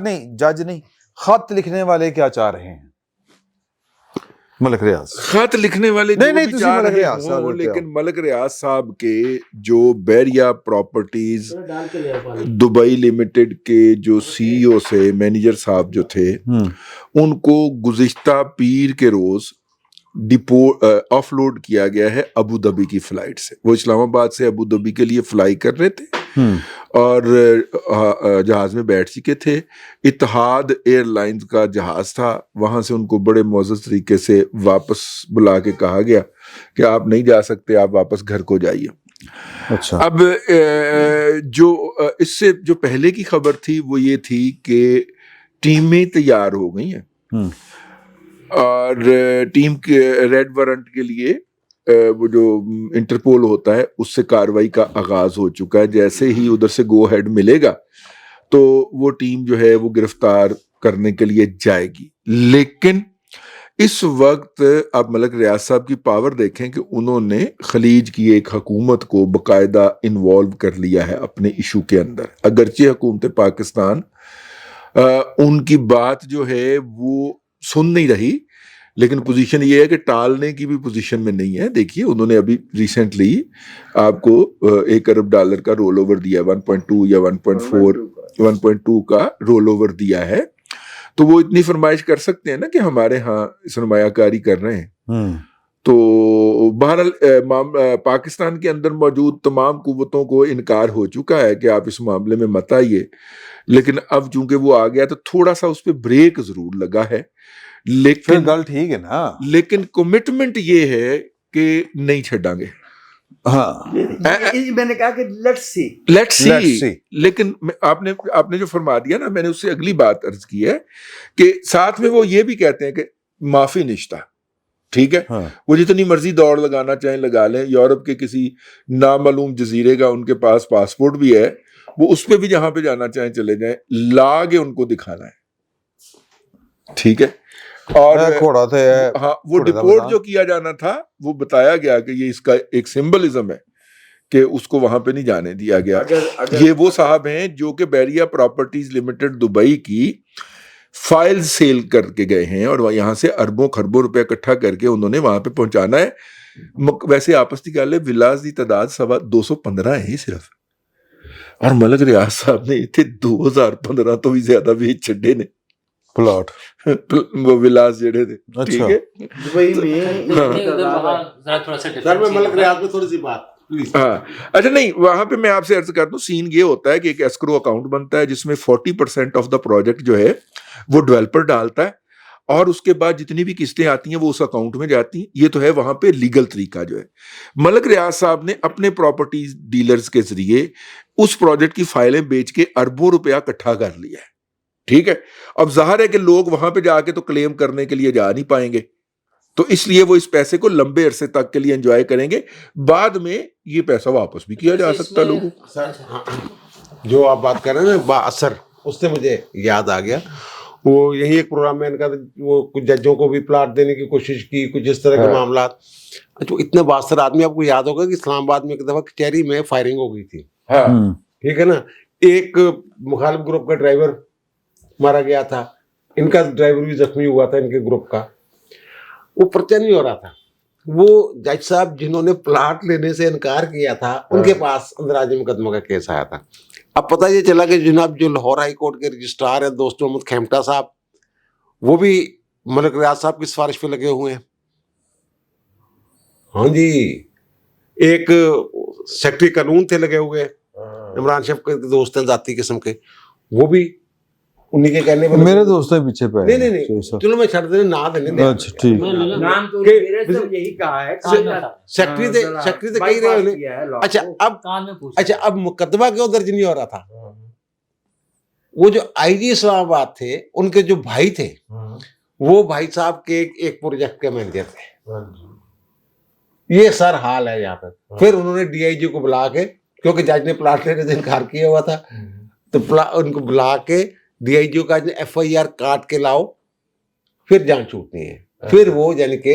نہیں جج نہیں، خط لکھنے والے کیا چاہ رہے ہیں ملک ریاض؟ خط لکھنے والے نہیں، جو نہیں، بھی تسی چاہ ملک رہے ریاض صاحب ہوں، ہوتے ہو۔ لیکن ملک ریاض صاحب کے جو بیریا پراپرٹیز دبئی لمیٹڈ کے جو سی ای او سے مینیجر صاحب جو تھے، ان کو گزشتہ پیر کے روز آف لوڈ کیا گیا ہے ابو دھابی کی فلائٹ سے۔ وہ اسلام آباد سے ابو دھابی کے لیے فلائی کر رہے تھے اور جہاز میں بیٹھ چکے تھے۔ اتحاد ایئر لائنز کا جہاز تھا، وہاں سے ان کو بڑے معزز طریقے سے واپس بلا کے کہا گیا کہ آپ نہیں جا سکتے، آپ واپس گھر کو جائیے۔ اچھا، اب جو اس سے جو پہلے کی خبر تھی وہ یہ تھی کہ ٹیمیں تیار ہو گئی ہیں اور ٹیم کے ریڈ وارنٹ کے لیے وہ جو انٹرپول ہوتا ہے اس سے کاروائی کا آغاز ہو چکا ہے۔ جیسے ہی ادھر سے گو ہیڈ ملے گا تو وہ ٹیم جو ہے وہ گرفتار کرنے کے لیے جائے گی۔ لیکن اس وقت آپ ملک ریاض صاحب کی پاور دیکھیں کہ انہوں نے خلیج کی ایک حکومت کو باقاعدہ انوالو کر لیا ہے اپنے ایشو کے اندر۔ اگرچہ حکومت پاکستان ان کی بات جو ہے وہ سن نہیں رہی، لیکن پوزیشن یہ ہے کہ ٹالنے کی بھی پوزیشن میں نہیں ہے۔ دیکھیے انہوں نے ابھی ریسنٹلی آپ کو $1 ارب کا رول اوور دیا، 1.2 یا 1.2 کا رول اوور دیا ہے، تو وہ اتنی فرمائش کر سکتے ہیں نا کہ ہمارے ہاں سرمایہ کاری کر رہے ہیں۔ تو بہرحال پاکستان کے اندر موجود تمام قوتوں کو انکار ہو چکا ہے کہ آپ اس معاملے میں مت آئیے، لیکن اب چونکہ وہ آ گیا تو تھوڑا سا اس پہ بریک ضرور لگا ہے، لیکن گل ٹھیک ہے نا، لیکن کمٹمنٹ یہ ہے کہ نہیں چھڈاں گے۔ ہاں میں نے کہا کہ let's see, let's Let's see. see۔ لیکن آپ نے جو فرما دیا نا، میں نے اس سے اگلی بات عرض کی ہے کہ ساتھ میں وہ یہ بھی کہتے ہیں کہ معافی نشتہ، ٹھیک ہے، وہ جتنی مرضی دوڑ لگانا چاہیں لگا لیں۔ یورپ کے کسی نامعلوم جزیرے کا ان کے پاس پاسپورٹ بھی ہے، وہ اس پہ بھی جہاں پہ جانا چاہیں چلے جائیں، لاگے ان کو دکھانا ہے، ٹھیک ہے۔ اور گھوڑا تھے، ہاں وہ ڈپورٹ جو کیا جانا تھا وہ بتایا گیا کہ یہ اس کا ایک سمبلزم ہے کہ اس کو وہاں پہ نہیں جانے دیا گیا۔ یہ وہ صاحب ہیں جو کہ بیریا پراپرٹیز لمیٹڈ دبئی کی فائل سیل کر کے گئے ہیں اور یہاں سے اربوں خربوں روپے اکٹھا کر کے انہوں نے وہاں پہ پہنچانا ہے۔ ویسے آپس کی گل ہے، ولاز دی تعداد 215 ہے صرف، اور ملک ریاض صاحب نے اتنے 2015 تو بھی زیادہ بھی چھڈے نے پلاٹ وہ ولاز جڑے تھے، ٹھیک ہے۔ دبئی میں سر میں ملک ریاض میں تھوڑی سی بات، ہاں اچھا، نہیں وہاں پہ میں آپ سے عرض کر دوں، سین یہ ہوتا ہے کہ ایک ایسکرو اکاؤنٹ بنتا ہے جس میں 40% آف دا پروجیکٹ جو ہے وہ ڈیولپر ڈالتا ہے، اور اس کے بعد جتنی بھی قسطیں آتی ہیں وہ اس اکاؤنٹ میں جاتی ہیں۔ یہ تو ہے وہاں پہ لیگل طریقہ جو ہے۔ ملک ریاض صاحب نے اپنے پراپرٹیز ڈیلرز کے ذریعے اس پروجیکٹ کی فائلیں بیچ کے اربوں روپیہ اکٹھا کر لیا ہے، ٹھیک ہے۔ اب ظاہر ہے کہ لوگ وہاں پہ جا کے تو کلیم کرنے کے لیے جا نہیں پائیں گے، تو اس لیے وہ اس پیسے کو لمبے عرصے تک کے لیے انجوائے کریں گے، بعد میں یہ پیسہ واپس بھی کیا جا سکتا ہے لوگوں کو۔ سر جو آپ بات کر رہے ہیں با اثر، اس سے مجھے یاد آ گیا، وہ یہی ایک پروگرام میں ان کا وہ کچھ ججوں کو بھی پلاٹ دینے کی کوشش کی، کچھ اس طرح کے معاملات۔ جو اتنے بااثر آدمی، آپ کو یاد ہوگا کہ اسلام آباد میں ایک دفعہ کچہری میں فائرنگ ہو گئی تھی، ٹھیک ہے نا، ایک مخالف گروپ کا ڈرائیور مارا گیا تھا، ان کا ڈرائیور بھی زخمی ہوا تھا ان کے گروپ کا، وہ پرچہ نہیں ہو رہا تھا۔ وہ جج صاحب جنہوں نے پلاٹ لینے سے انکار کیا تھا ان کے پاس اندراج مقدمہ کا کیس آیا تھا۔ اب پتہ یہ چلا کہ جناب جو لاہور ہائی کورٹ کے رجسٹرار ہیں دوست محمد کھیمٹا صاحب، وہ بھی ملک ریاض صاحب کی سفارش پہ لگے ہوئے ہیں۔ ہاں جی، ایک سیکٹری قانون تھے لگے ہوئے، عمران شیف کے دوست ہیں ذاتی قسم کے، وہ بھی انہی کے کہنے پر میرے دوست ہیں پیچھے پہ، نہیں چلو میں چھڑ دینے نہ دینے، اچھا ٹھیک، نام تو میرے سے یہی کہا ہے، سیکٹری تھے کہی رہے انہیں۔ اچھا اب مقدمہ کیوں درج نہیں ہو رہا تھا؟ وہ جو آئی جی اسلام آباد تھے، ان کے جو بھائی تھے، وہ بھائی صاحب کے ایک پروجیکٹ کے مینیجر تھے۔ یہ سر حال ہے یہاں پہ۔ پھر انہوں نے ڈی آئی جی کو بلا کے، کیونکہ جج نے پلاٹ لینے سے انکار کیا ہوا تھا، تو ان کو بلا کے ڈی آئی جی کا ایف آئی آر کاٹ کے لاؤ، پھر جان چھوٹنی ہے۔ پھر وہ یعنی کہ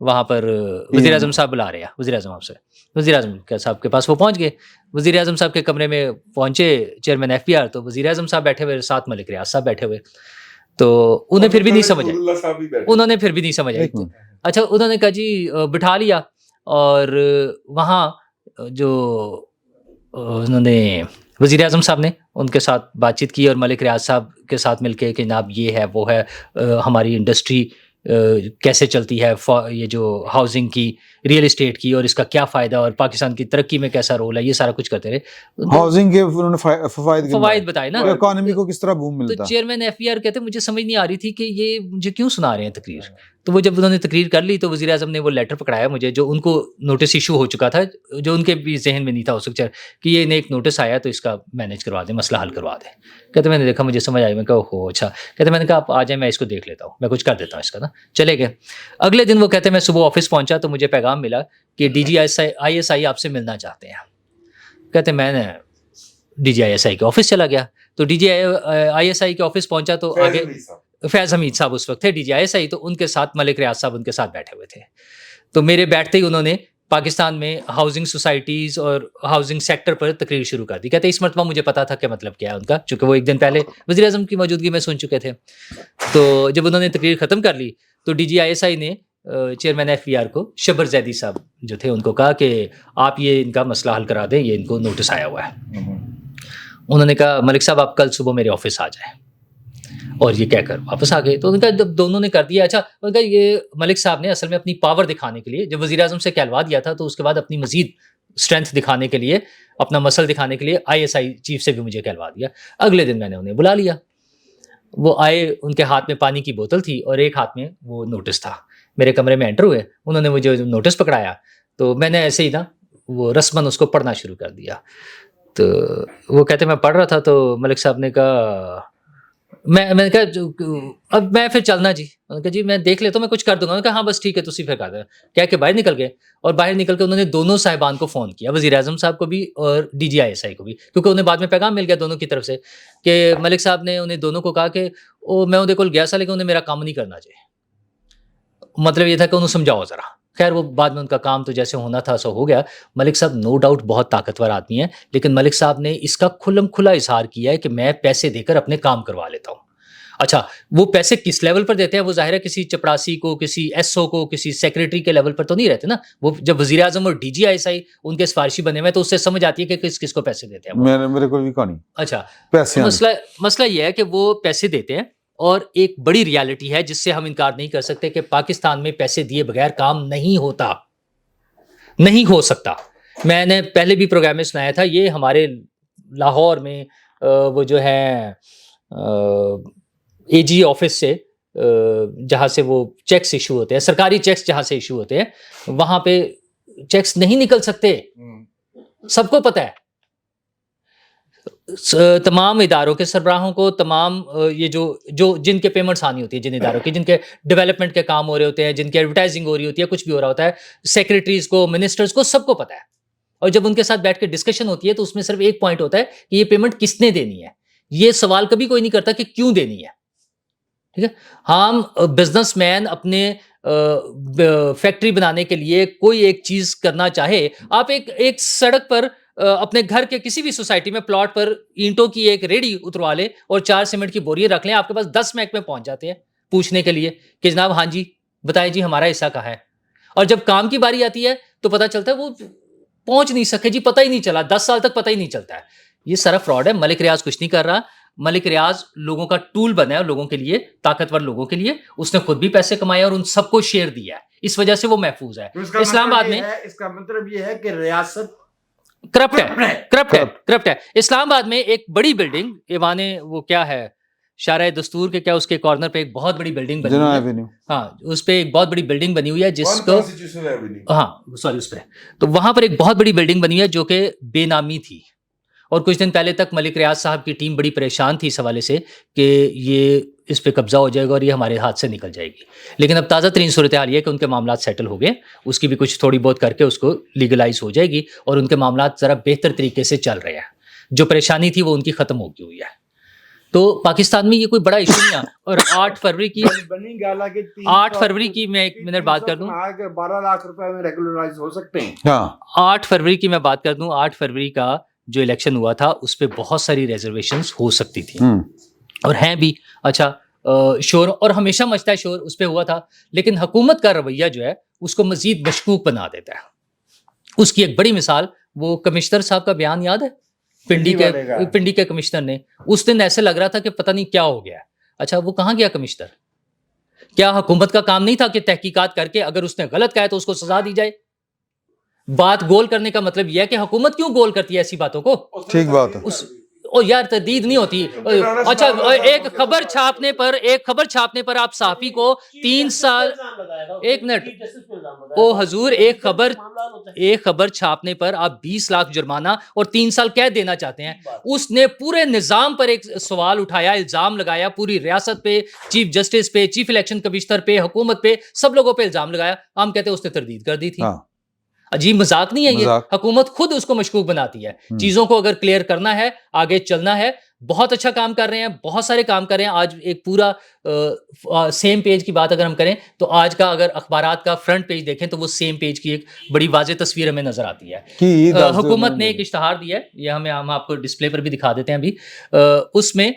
وہاں پر وزیر اعظم صاحب بلا رہے ہیں وزیر اعظم صاحب کے پاس وہ پہنچ گئے. وزیر اعظم صاحب کے کمرے میں پہنچے چیئرمین ایف پی آر, تو وزیر اعظم صاحب بیٹھے ہوئے, ساتھ ملک ریاض صاحب بیٹھے ہوئے. تو انہیں پھر بھی نہیں سمجھ آئی. اچھا, انہوں نے کہا جی بٹھا لیا, اور وہاں جو انہوں نے وزیر اعظم صاحب نے ان کے ساتھ بات چیت کی, اور ملک ریاض صاحب کے ساتھ مل کے کہ جناب یہ ہے وہ ہے, ہماری انڈسٹری کیسے چلتی ہے, یہ جو ہاؤسنگ کی, ریئل اسٹیٹ کی, اور اس کا کیا فائدہ, اور پاکستان کی ترقی میں کیسا رول ہے, یہ سارا کچھ کرتے رہے. ہاؤسنگ کے انہوں نے فوائد بتائے نا, اکانومی کو کس طرح بوم ملتا. تو چیئرمین ایف پی آر کہتے مجھے سمجھ نہیں آ رہی تھی کہ یہ مجھے کیوں سنا رہے ہیں تقریر. تو وہ جب انہوں نے تقریر کر لی تو وزیر اعظم نے وہ لیٹر پکڑایا مجھے, جو ان کو نوٹس ایشو ہو چکا تھا, جو ان کے بھی ذہن میں نہیں تھا اس وقت, کہ یہ ایک نوٹس آیا تو اس کا مینیج کروا دیں, مسئلہ حل کروا دیں. کہتے میں نے دیکھا, مجھے سمجھ آئی, میں کہا ہو اچھا. کہتے میں نے کہا آپ آ جائیں, میں اس کو دیکھ لیتا ہوں, میں کچھ کر دیتا ہوں اس کا نا. چلے گئے. اگلے دن وہ کہتے میں صبح آفس پہنچا تو مجھے پیغام ملا کہ D G I S I آپ سے ملنا چاہتے ہیں. کہتے میں نے D G I S I کے آفس چلا گیا. تو D G I S I کے آفس پہنچا تو آگے فیض حمید صاحب اس وقت تھے D G I S I, تو ان کے ساتھ ملک ریاض صاحب ان کے ساتھ بیٹھے ہوئے تھے. تو میرے بیٹھتے ہی انہوں نے پاکستان میں ہاؤسنگ سوسائٹیز اور ہاؤسنگ سیکٹر پر تقریر شروع کر دی. کہتے اس مرتبہ مجھے پتا تھا کہ مطلب کیا ہے ان کا, چونکہ وہ ایک دن پہلے وزیر اعظم کی موجودگی میں سن چکے تھے. تو جب انہوں نے تقریر ختم کر لی تو D G I S I نے چیئرمین ایف پی آر کو, شبر زیدی صاحب جو تھے, ان کو کہا کہ آپ یہ ان کا مسئلہ حل کرا دیں, یہ ان کو نوٹس آیا ہوا ہے. انہوں نے کہا ملک صاحب آپ کل صبح میرے آفس آ جائیں, اور یہ کہہ کر واپس آ گئے. تو ان کا جب دونوں نے کر دیا, اچھا ان کا یہ ملک صاحب نے اصل میں اپنی پاور دکھانے کے لیے جب وزیر اعظم سے کہلوا دیا تھا, تو اس کے بعد اپنی مزید اسٹرینتھ دکھانے کے لیے, اپنا مسل دکھانے کے لیے آئی ایس آئی چیف سے بھی مجھے کہلوا دیا. اگلے دن میں نے انہیں بلا لیا. وہ آئے, ان کے ہاتھ میں پانی کی بوتل تھی اور ایک ہاتھ میں وہ نوٹس تھا. میرے کمرے میں انٹر ہوئے, انہوں نے مجھے نوٹس پکڑایا, تو میں نے ایسے ہی نا وہ رسماً اس کو پڑھنا شروع کر دیا. تو وہ کہتے میں پڑھ رہا تھا, تو ملک صاحب نے کہا, میں نے کہا اب میں پھر چلنا جی. انہوں نے کہا جی میں دیکھ لیتا ہوں, میں کچھ کر دوں گا. انہوں نے کہا ہاں بس ٹھیک ہے, تسی پھر کر دیں. کہہ کے باہر نکل گئے, اور باہر نکل کے انہوں نے دونوں صاحبان کو فون کیا, وزیر اعظم صاحب کو بھی اور D G I S I کو بھی, کیونکہ انہیں بعد میں پیغام مل گیا دونوں کی طرف سے کہ ملک صاحب نے انہیں دونوں کو کہا کہ میں انہیں کول گیا سا, لیکن انہیں میرا کام نہیں کرنا چاہیے. مطلب یہ تھا کہ انہوں سمجھاؤ ذرا. خیر وہ بعد میں ان کا کام تو جیسے ہونا تھا سو ہو گیا. ملک صاحب نو ڈاؤٹ بہت طاقتور آدمی ہیں, لیکن ملک صاحب نے اس کا کھلم کھلا اظہار کیا ہے کہ میں پیسے دے کر اپنے کام کروا لیتا ہوں. اچھا وہ پیسے کس لیول پر دیتے ہیں, وہ ظاہر ہے کسی چپڑاسی کو, کسی ایس او کو, کسی سیکرٹری کے لیول پر تو نہیں رہتے نا. وہ جب وزیر اعظم اور D G I S I ان کے سفارشی بنے ہوئے, تو اس سے سمجھ آتی ہے کہ کس کس کو پیسے دیتے ہیں. میرے کو بھی کہانی. اچھا پیسے مسئلہ یہ ہے کہ وہ پیسے دیتے ہیں, اور ایک بڑی ریالٹی ہے جس سے ہم انکار نہیں کر سکتے کہ پاکستان میں پیسے دیے بغیر کام نہیں ہوتا, نہیں ہو سکتا. میں نے پہلے بھی پروگرام میں سنایا تھا, یہ ہمارے لاہور میں وہ جو ہے اے جی آفس سے جہاں سے وہ چیکس ایشو ہوتے ہیں, سرکاری چیکس جہاں سے ایشو ہوتے ہیں, وہاں پہ چیکس نہیں نکل سکتے, سب کو پتہ ہے. تمام اداروں کے سربراہوں کو, تمام یہ جو جن کے پیمنٹس آنی ہوتی ہے, جن اداروں کی, جن کے ڈیولپمنٹ کے کام ہو رہے ہوتے ہیں, جن کے ایڈورٹائزنگ ہو رہی ہوتی ہے, کچھ بھی ہو رہا ہوتا ہے, سیکرٹریز کو, منسٹرز کو, سب کو پتہ ہے. اور جب ان کے ساتھ بیٹھ کے ڈسکشن ہوتی ہے تو اس میں صرف ایک پوائنٹ ہوتا ہے کہ یہ پیمنٹ کس نے دینی ہے. یہ سوال کبھی کوئی نہیں کرتا کہ کیوں دینی ہے. ٹھیک ہے, ہم بزنس مین اپنے فیکٹری بنانے کے لیے کوئی ایک چیز کرنا چاہے, آپ ایک سڑک پر اپنے گھر کے کسی بھی سوسائٹی میں پلاٹ پر اینٹوں کی ایک ریڑھی اتروا لیں اور 4 سیمنٹ کی بوریاں رکھ لیں, آپ کے پاس 10 محکمے پہنچ جاتے ہیں پوچھنے کے لیے کہ جناب ہاں جی بتائیں جی ہمارا حصہ کہاں ہے. اور جب کام کی باری آتی ہے تو پتہ چلتا ہے وہ پہنچ نہیں سکے جی, پتہ ہی نہیں چلا, 10 سال تک پتہ ہی نہیں چلتا ہے. یہ سارا فراڈ ہے. ملک ریاض کچھ نہیں کر رہا, ملک ریاض لوگوں کا ٹول بنا ہے, لوگوں کے لیے, طاقتور لوگوں کے لیے. اس نے خود بھی پیسے کمائے اور ان سب کو شیئر دیا ہے, اس وجہ سے وہ محفوظ ہے. اسلام آباد میں اس کا مطلب یہ ہے کہ ریاست کرپٹ ہے. اسلام آباد میں ایک بڑی بلڈنگ, ایوان وہ کیا ہے, شارع دستور کے کیا, اس کے کارنر پہ ایک بہت بڑی بلڈنگ بنی ہوئی ہے. ہاں اس پہ ایک بہت بڑی بلڈنگ بنی ہوئی ہے جس کو اس پہ, تو وہاں پر ایک بہت بڑی بلڈنگ بنی ہے جو کہ بے نامی تھی. اور کچھ دن پہلے تک ملک ریاض صاحب کی ٹیم بڑی پریشان تھی اس حوالے سے کہ یہ اس پہ قبضہ ہو جائے گا اور یہ ہمارے ہاتھ سے نکل جائے گی. لیکن اب تازہ ترین صورتحال یہ ہے کہ ان کے معاملات سیٹل ہو گئے, اس کی بھی کچھ تھوڑی بہت کر کے اس کو لیگلائز ہو جائے گی, اور ان کے معاملات ذرا بہتر طریقے سے چل رہے ہیں. جو پریشانی تھی وہ ان کی ختم ہو گئی ہوئی ہے. تو پاکستان میں یہ کوئی بڑا ایشو نہیں ہے. اور 8 فروری کی بنی گالا کے 8 فروری کی میں 1 منٹ بات کر دوں. 12 لاکھ روپے میں ریگولرائز ہو سکتے ہیں. ہاں 8 فروری کی میں بات کر دوں. 8 فروری کا جو الیکشن ہوا تھا اس پہ بہت ساری ریزرویشنز ہو سکتی تھی اور ہیں بھی. اچھا شور اور ہمیشہ مچتا ہے شور اس پہ ہوا تھا, لیکن حکومت کا رویہ جو ہے اس کو مزید مشکوک بنا دیتا ہے. اس کی ایک بڑی مثال وہ کمشنر صاحب کا بیان یاد ہے پنڈی کے کمشنر نے, اس دن ایسے لگ رہا تھا کہ پتہ نہیں کیا ہو گیا. اچھا وہ کہاں گیا کمشنر؟ کیا حکومت کا کام نہیں تھا کہ تحقیقات کر کے اگر اس نے غلط کہا ہے تو اس کو سزا دی جائے؟ بات گول کرنے کا مطلب یہ ہے کہ حکومت کیوں گول کرتی ہے ایسی باتوں کو؟ ٹھیک بات ہے. او یار تردید نہیں ہوتی. اچھا ایک خبر چھاپنے پر آپ صحافی کو 3 سال 1 منٹ او حضور ایک خبر چھاپنے پر آپ 20 لاکھ جرمانہ اور 3 سال قید دینا چاہتے ہیں. اس نے پورے نظام پر ایک سوال اٹھایا, الزام لگایا, پوری ریاست پہ, چیف جسٹس پہ, چیف الیکشن کمشنر پہ, حکومت پہ, سب لوگوں پہ الزام لگایا. ہم کہتے ہیں اس نے تردید کر دی تھی. عجیب مذاق نہیں ہے یہ؟ حکومت خود اس کو مشکوک بناتی ہے. چیزوں کو اگر کلیئر کرنا ہے, آگے چلنا ہے, بہت اچھا کام کر رہے ہیں, بہت سارے کام کر رہے ہیں. آج ایک پورا سیم پیج کی بات اگر ہم کریں تو آج کا اگر اخبارات کا فرنٹ پیج دیکھیں تو وہ سیم پیج کی ایک بڑی واضح تصویر ہمیں نظر آتی ہے. حکومت نے ایک اشتہار دیا ہے, یہ ہم آپ کو ڈسپلے پر بھی دکھا دیتے ہیں ابھی. اس میں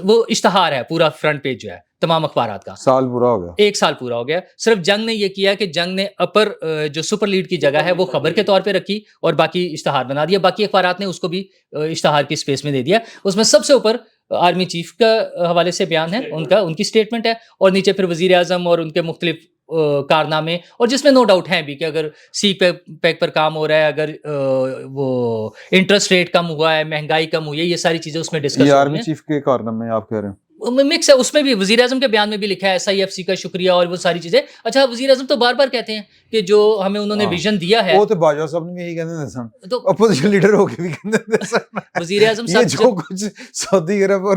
وہ اشتہار ہے, پورا فرنٹ پیج جو ہے تمام اخبارات کا. سال پورا ہو گیا, 1 سال پورا ہو گیا. صرف جنگ نے یہ کیا کہ جنگ نے اپر جو سپر لیڈ کی جگہ ہے وہ خبر کے طور پہ رکھی اور باقی اشتہار بنا دیا. باقی اخبارات نے اس کو بھی اشتہار کی سپیس میں دے دیا. اس میں سب سے اوپر آرمی چیف کا حوالے سے بیان ہے, ان کی سٹیٹمنٹ ہے, اور نیچے پھر وزیر اعظم اور ان کے مختلف کارنامے, اور جس میں نو ڈاؤٹ ہیں بھی کہ اگر سی پیک پر کام ہو رہا ہے, اگر وہ انٹرسٹ ریٹ کم ہوا ہے, مہنگائی کم ہوئی ہے, یہ ساری چیزیں اس میں ڈسکس ہوئی ہیں. آرمی چیف کے کارنامے آپ کہہ رہے ہیں مکس ہے. اس میں بھی وزیر اعظم کے بیان میں بھی لکھا ہے SIFC کا شکریہ اور وہ ساری چیزیں. اچھا وزیر اعظم تو بار بار کہتے ہیں کہ جو ہمیں انہوں نے ویژن دیا ہے, وہ تو باجوہ صاحب نے یہی کہتے ہیں سن, تو اپوزیشن لیڈر ہو کے بھی کہتے ہیں سن, وزیر اعظم یہ صاحب جو کچھ سعودی عرب اور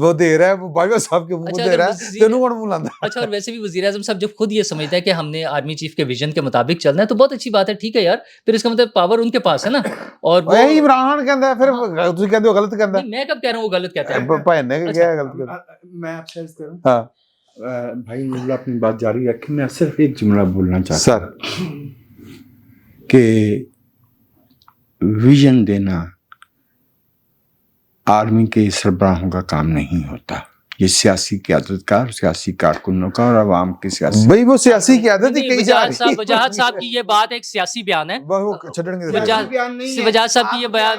وہ دے رہا ہے وہ باجوہ صاحب کے منہ دے رہا ہے, تینوں کون منہ لاندہ. اچھا اور ویسے بھی وزیر اعظم صاحب جب خود یہ سمجھتا ہے کہ ہم نے آرمی چیف کے ویژن کے مطابق چلنا ہے تو بہت اچھی بات ہے, ٹھیک ہے یار, پھر اس کا مطلب پاور ان کے پاس ہے نا. اور یہی عمران خان کہتا ہے, پھر تم کہتے ہو غلط کہتا ہے. میں کب کہہ رہا ہوں وہ غلط کہتا ہے؟ پہننے کا کیا ہے غلط کہتا ہے. میں آپ سے عرض کروں, ہاں بھائی مجھے اپنی بات جاری رکھیں. میں صرف ایک جملہ بولنا چاہتا سر ہوں کہ ویژن دینا آرمی کے سربراہوں کا کام نہیں ہوتا. یہ سیاسی قیادت کا اور سیاسی کارکنوں کا اور عوام کی سیاسی, بھائی وہ سیاسی قیادت ہی کہی جا رہی ہے. وجاہت صاحب کی یہ بات ایک سیاسی بیان ہے. وہ چھڑن کے وجاہت صاحب کی یہ بیان,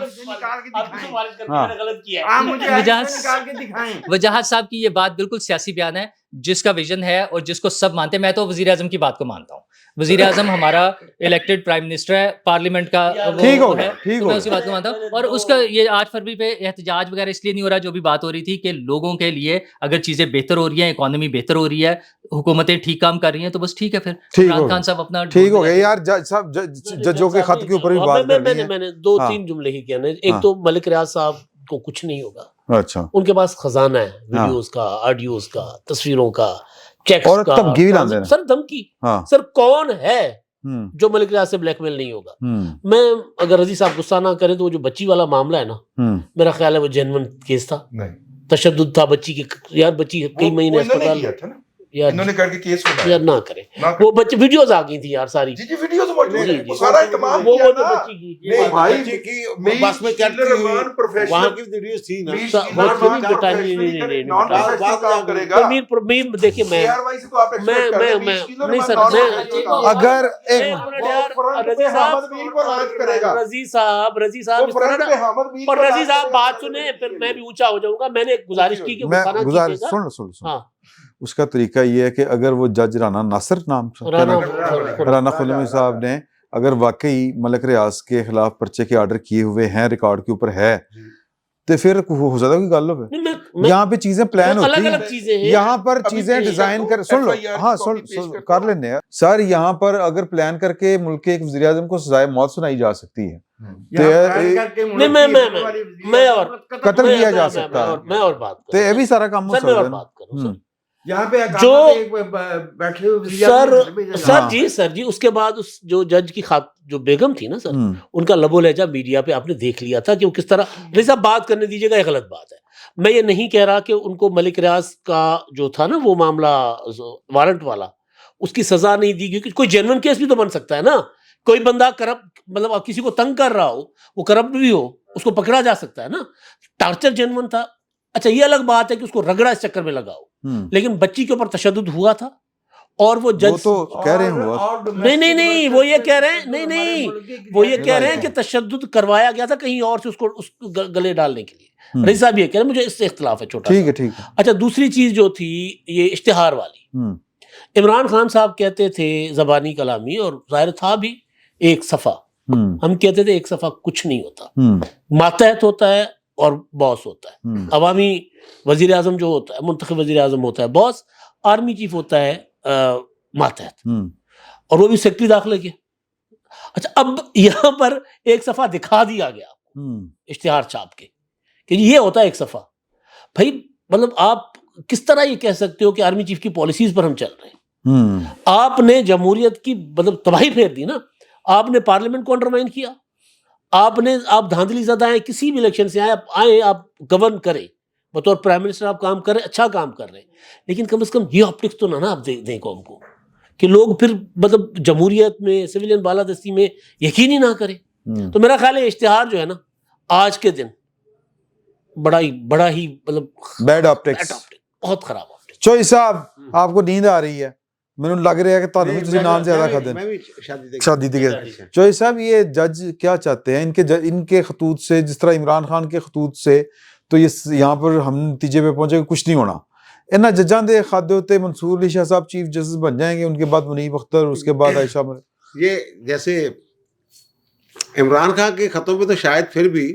وجاہت صاحب کی یہ بات بالکل سیاسی بیان ہے جس کا ویژن ہے اور جس کو سب مانتے ہیں. میں تو وزیر اعظم کی بات کو مانتا ہوں. وزیر اعظم ہمارا الیکٹڈ پرائم منسٹر ہے, پارلیمنٹ کا ٹھیک ہو ہے, ٹھیک تو میں اس کی بات کو مانتا ہوں. اور اس کا یہ 8 فروری پہ احتجاج وغیرہ اس لیے نہیں ہو رہا, جو بھی بات ہو رہی تھی کہ لوگوں کے لیے اگر چیزیں بہتر ہو رہی ہیں, اکانومی بہتر ہو رہی ہے, حکومتیں ٹھیک کام کر رہی ہیں, تو بس ٹھیک ہے. پھر عمران خان صاحب اپنا ٹھیک ہو گیا یار. جج صاحب ججوں کے خط کے اوپر بھی بات کر رہی ہیں. میں نے 2-3 جملے ہی کہنے. ایک تو ملک ریاض صاحب کو کچھ نہیں ہوگا, اچھا ان کے پاس خزانہ ہے ویڈیوز کا, آڈیوز کا, تصویروں کا, چیکس کا, سر دھمکی. سر کون ہے جو ملک ریاض سے بلیک میل نہیں ہوگا؟ میں اگر رضی صاحب غصہ نہ کریں تو وہ جو بچی والا معاملہ ہے نا, میرا خیال ہے وہ جینون کیس تھا, تشدد تھا بچی کے. یار بچی کئی مہینے اسپتال, یار انہوں نے کر کے کیس اٹھایا, یار نہ کریں. وہ بچے ویڈیوز آ گئی تھی یار ساری, جی ویڈیوز موجود ہیں, سارا اہتمام وہ جو بچی کی بھائی کی بس میں کٹ کی وہاں کی ویڈیوز تھی نا, نہیں دیکھیے میں نہیں سر, اگر رضی صاحب اور رضی صاحب بات سنیں پھر میں بھی اونچا ہو جاؤں گا. میں نے گزارش کی کہ سن اس کا طریقہ یہ ہے کہ اگر وہ جج رانا ناصر نام رانا خلمی صاحب نے اگر واقعی ملک ریاض کے خلاف پرچے کے آرڈر کیے ہوئے ہیں, ریکارڈ کے اوپر ہے, تو پھر ہو سکتا کوئی گل ہو. یہاں پہ چیزیں پلان ہوتی ہیں, یہاں پر چیزیں ڈیزائن کر, سن لو, ہاں کر لینے سر. یہاں پر اگر پلان کر کے ملک کے ایک وزیر اعظم کو سزائے موت سنائی جا سکتی ہے, قتل کیا جا سکتا ہے, میں اور بات تو یہ بھی سارا کام ہو سکتا ہے. یہاں پہ جو بیٹھے ہوئے سر جی اس کے بعد اس جو جج کی جو بیگم تھی نا سر, ان کا لب و لہجہ میڈیا پہ آپ نے دیکھ لیا تھا کہ وہ کس طرح. صاحب بات کرنے دیجیے گا, یہ غلط بات ہے. میں یہ نہیں کہہ رہا کہ ان کو ملک ریاض کا جو تھا نا وہ معاملہ وارنٹ والا اس کی سزا نہیں دی گئی، کوئی جینون کیس بھی تو بن سکتا ہے نا. کوئی بندہ کرپٹ مطلب کسی کو تنگ کر رہا ہو، وہ کرپٹ بھی ہو، اس کو پکڑا جا سکتا ہے نا. ٹارچر جینون تھا. اچھا یہ الگ بات ہے کہ اس کو رگڑا اس چکر میں لگا ہو، لیکن بچی کے اوپر تشدد ہوا تھا اور وہ جج تو کہہ رہے ہیں ہوا. نہیں وہ یہ کہہ رہے ہیں نہیں وہ یہ کہہ رہے ہیں کہ تشدد کروایا گیا تھا کہیں اور سے اس کو گلے ڈالنے کے لیے. رئیس صاحب یہ کہہ رہے ہیں، مجھے اس سے اختلاف ہے چھوٹا. ٹھیک ہے. اچھا دوسری چیز جو تھی یہ اشتہار والی، عمران خان صاحب کہتے تھے زبانی کلامی، اور ظاہر تھا بھی ایک صفحہ. ہم کہتے تھے ایک صفحہ کچھ نہیں ہوتا، ماتحت ہوتا ہے اور باس ہوتا ہے. عوامی وزیر اعظم جو ہوتا ہے، منتخب وزیر اعظم ہوتا ہے باس، آرمی چیف ہوتا ہے ماتحت، اور وہ بھی سیکرٹری داخلہ کے. اچھا اب یہاں پر ایک صفحہ دکھا دیا گیا اشتہار چھاپ کے کہ یہ ہوتا ہے ایک صفحہ. بھائی مطلب آپ کس طرح یہ کہہ سکتے ہو کہ آرمی چیف کی پالیسیز پر ہم چل رہے ہیں؟ آپ نے جمہوریت کی مطلب تباہی پھیر دی نا. آپ نے پارلیمنٹ کو انڈرمائن کیا، آپ دھاندلی زدہ ہیں، کسی بھی الیکشن سے آئے آپ گورن کریں بطور پرائم منسٹر، آپ کام کر رہے ہیں، اچھا کام کر رہے ہیں، لیکن کم از کم یہ آپٹکس تو نہ آپ دیں قوم کو کہ لوگ پھر مطلب جمہوریت میں سویلین بالادستی میں یقین ہی نہ کریں. تو میرا خیال ہے اشتہار جو ہے نا آج کے دن بڑا ہی مطلب بیڈ آپٹکس، بہت خراب آپٹکس. چوئی صاحب آپ کو نیند آ رہی ہے؟ میں نے لگ رہا ہے کہ تعلیم تسی نام زیادہ کھا میں دیں بھی شادی دیگر. چوئی صاحب یہ جج کیا چاہتے ہیں ان کے خطوط سے، جس طرح عمران خان کے خطوط سے تو یہاں پر ہم نتیجے پہ پہنچے کہ کچھ نہیں ہونا. انہاں ججاں دے خادے ہوتے منصور علی شاہ صاحب چیف جسٹس بن جائیں گے، ان کے بعد منیب اختر، اس کے بعد عائشہ. یہ جیسے عمران خان کے خطوں پہ تو شاید پھر بھی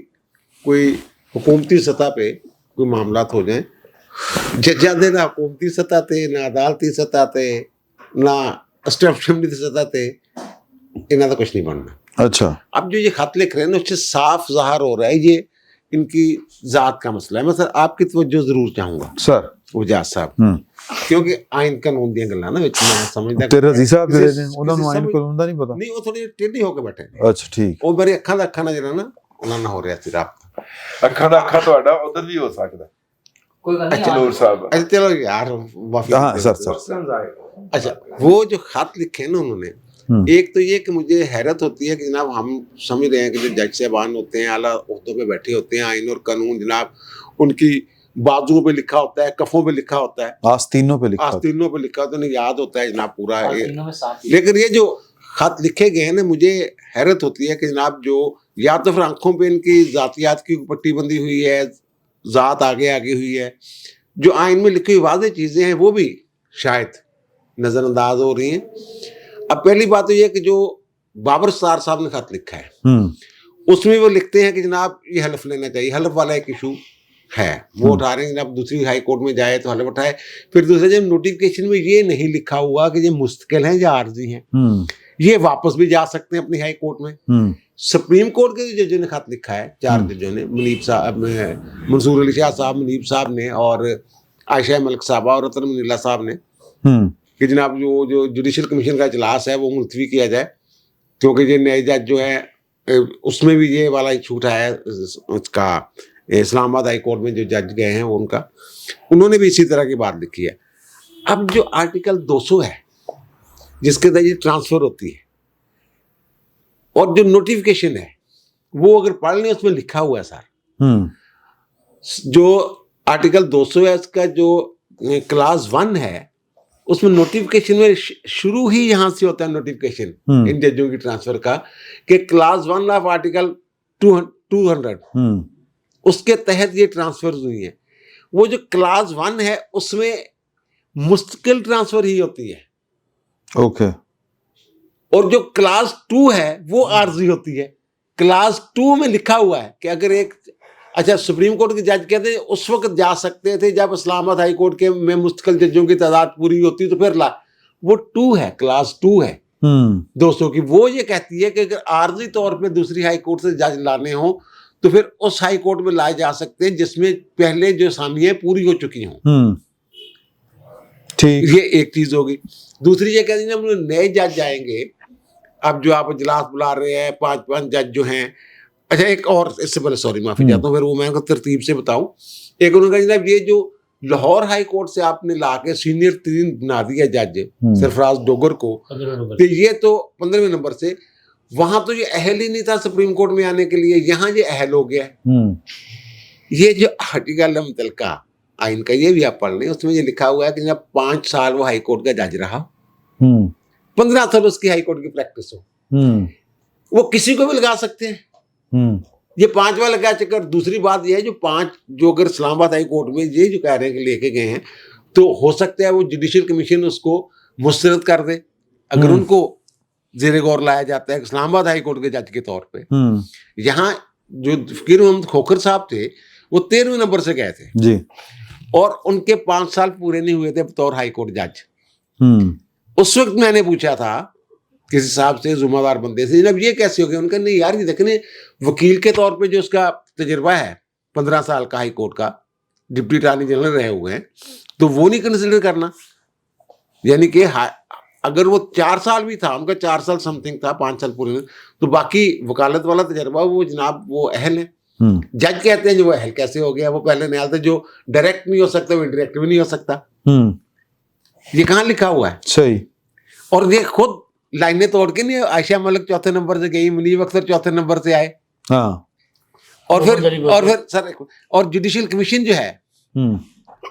کوئی حکومتی سطح پہ کوئی معاملات ہو جائیں. ججاں دے نہ حکومتی سطح تے، نہ عدالتی سطح تے، نہ اسٹیبلشمنٹ کی سطح تے، انہاں دا کچھ نہیں بننا. اچھا اب جو یہ خط لکھ رہے ہیں نا اس سے صاف ظاہر ہو رہا ہے یہ ان کی ذات کا مسئلہ ہے. میں سر آپ کی توجہ ضرور چاہوں گا سر وجاز صاحب، کیونکہ آئین قانون دیاں گلاں نا وچ میں سمجھدا تیرے رضی صاحب جڑے نے انہاں نوں آئین قانون دا نہیں پتہ. نہیں، وہ تھوڑی ٹیڑھی ہو کے بیٹھے نے. اچھا ٹھیک. وہ میری اکھاں دا اکھاں جڑا نا انہاں نہ ہو رہا سی رابطہ. ਅੱਖਾਂ ਦਾ ਅੱਖਾਂ ਤੁਹਾਡਾ ਉਧਰ ਵੀ ਹੋ ਸਕਦਾ. ਚਲੂਰ ਸਾਹਿਬ اچھا چلو یار معافی. ہاں سر. اچھا وہ جو خط لکھے نا انہوں نے، ایک تو یہ کہ مجھے حیرت ہوتی ہے کہ جناب ہم سمجھ رہے ہیں کہ جو جج صاحبان ہوتے ہیں اعلیٰ عہدوں پہ بیٹھے ہوتے ہیں، آئین اور قانون جناب ان کی بازوؤں پہ لکھا ہوتا ہے، کفوں پہ لکھا ہوتا ہے، آستینوں پہ لکھا ہوتا ہے، آستینوں پہ لکھا ہوتا ہے، انہیں یاد ہوتا ہے جناب پورا. لیکن یہ جو خط لکھے گئے ہیں نا مجھے حیرت ہوتی ہے کہ جناب جو یا تو پھر آنکھوں پہ ان کی ذاتیات کی پٹی بندی ہوئی ہے، ذات آگے ہوئی ہے، جو آئین میں لکھی ہوئی واضح چیزیں ہیں وہ بھی شاید نظر انداز ہو رہی ہیں. اب پہلی بات تو یہ کہ جو بابر ستار صاحب نے خط لکھا ہے اس میں وہ لکھتے ہیں کہ جناب یہ حلف لینا چاہیے. حلف والا ایک ایشو ہے وہ اٹھا رہے ہیں جناب، دوسری ہائی کورٹ میں جائے تو حلف اٹھائے. پھر دوسرے جب نوٹیفکیشن میں یہ نہیں لکھا ہوا کہ یہ مستقل ہیں یا عارضی ہیں، یہ واپس بھی جا سکتے ہیں اپنی ہائی کورٹ میں. سپریم کورٹ کے جو ججوں نے خط لکھا ہے، 4 ججوں نے، منیب صاحب، منصور علی شاہ صاحب، منیب صاحب نے، اور عائشہ ملک صاحبہ اور رتن منیلا صاحب نے، کہ جناب جو جوڈیشل کمیشن کا اجلاس ہے وہ ملتوی کیا جائے، کیونکہ یہ نئے جج جو ہے اس میں بھی یہ والا چھوٹ ہے اس کا. اسلام آباد ہائی کورٹ میں جو جج گئے ہیں وہ انہوں نے بھی اسی طرح کی بات لکھی ہے. اب جو آرٹیکل 200 ہے جس کے تحت یہ ٹرانسفر ہوتی ہے، اور جو نوٹیفیکیشن ہے وہ اگر پڑھ لیں اس میں لکھا ہوا ہے سر، جو آرٹیکل 200 ہے اس کا جو کلاس 1 ہے اس میں نوٹیفیکیشن میں شروع ہی یہاں سے ہوتا ہے نوٹیفیکیشن ان ججوں کی ٹرانسفر کا، کہ کلاس 1 آف آرٹیکل 200 اس کے تحت یہ ٹرانسفر ہوئی ہیں. وہ جو کلاس 1 ہے اس میں مستقل ٹرانسفر ہی ہوتی ہے، اوکے، اور جو کلاس 2 ہے وہ عارضی ہوتی ہے. کلاس 2 میں لکھا ہوا ہے کہ اگر ایک اچھا سپریم کورٹ کے جج کہتے ہیں اس وقت جا سکتے تھے جب اسلام آباد ہائی کورٹ کے میں مستقل ججوں کی تعداد پوری ہوتی تو پھر وہ 2 ہے، کلاس 2 ہے 200 کی. وہ یہ کہتی ہے کہ اگر عارضی طور پہ دوسری ہائی کورٹ سے جج لانے ہوں تو پھر اس ہائی کورٹ میں لائے جا سکتے ہیں جس میں پہلے جو اسامیاں پوری ہو چکی ہوں. یہ ایک چیز ہوگی. دوسری یہ کہتے ہیں جب نئے جج آئیں گے، اب جو آپ اجلاس بلا رہے ہیں 5 جج جو ہیں، اچھا ایک اور اس سے پہلے سوری معافی چاہتا ہوں، پھر وہ میں کو ترتیب سے بتاؤں. ایک انہوں نے کہا جناب یہ جو لاہور ہائی کورٹ سے آپ نے لا کے سینئر ترین بنا دیا جج سرفراز ڈوگر کو، تو یہ تو 15ویں نمبر سے، وہاں تو یہ اہل ہی نہیں تھا سپریم کورٹ میں آنے کے لیے، یہاں یہ اہل ہو گیا ہے. یہ جو آرٹیکل متعلقہ آئین کا یہ بھی آپ پڑھ لیں، اس میں یہ لکھا ہوا ہے کہ جب 5 سال وہ ہائی کورٹ کا جج رہا، 15 سال اس کی ہائی کورٹ کی پریکٹس ہو، وہ کسی کو بھی لگا سکتے ہیں. یہ 5واں لگا چکر. دوسری بات یہ ہے جو اگر اسلام آباد ہائی کورٹ میں یہ جو کہہ رہے ہیں کہ لے کے گئے ہیں، تو ہو سکتا ہے وہ جوڈیشل کمیشن اس کو مسترد کر دے اگر ان کو زیر غور لایا جاتا ہے اسلام آباد ہائی کورٹ کے جج کے طور پہ. یہاں جو فقیر محمد کھوکھر صاحب تھے وہ 13ویں نمبر سے گئے تھے جی، اور ان کے 5 سال پورے نہیں ہوئے تھے بطور ہائی کورٹ جج. اس وقت میں نے پوچھا تھا کسی صاحب سے، ذمہ دار بندے سے، جناب یہ کیسے ہو گیا؟ ان کا نہیں یار، یہ دیکھنے وکیل کے طور پہ جو اس کا تجربہ ہے 15 سال کا ہائی کورٹ کا، ڈپٹی اٹارنی جنرل رہے ہوئے ہیں، تو وہ نہیں کنسیڈر کرنا. یعنی کہ اگر وہ 4 سال بھی تھا، ان کا 4 سال سم تھنگ تھا، 5 سال پورے، تو باقی وکالت والا تجربہ وہ جناب وہ اہل ہے. جج کہتے ہیں جو وہ اہل کیسے ہو گیا؟ وہ پہلے نیال تھے، جو ڈائریکٹ نہیں ہو سکتا وہ انڈائریکٹ بھی نہیں ہو سکتا. یہ کہاں لکھا ہوا ہے؟ صحیح. اور یہ خود لائنیں توڑ کے نہیں، عائشہ ملک 4تھے نمبر سے گئی، منیب اختر 4تھے نمبر سے آئے. ہاں. اور پھر سر اور جوڈیشل کمیشن جو ہے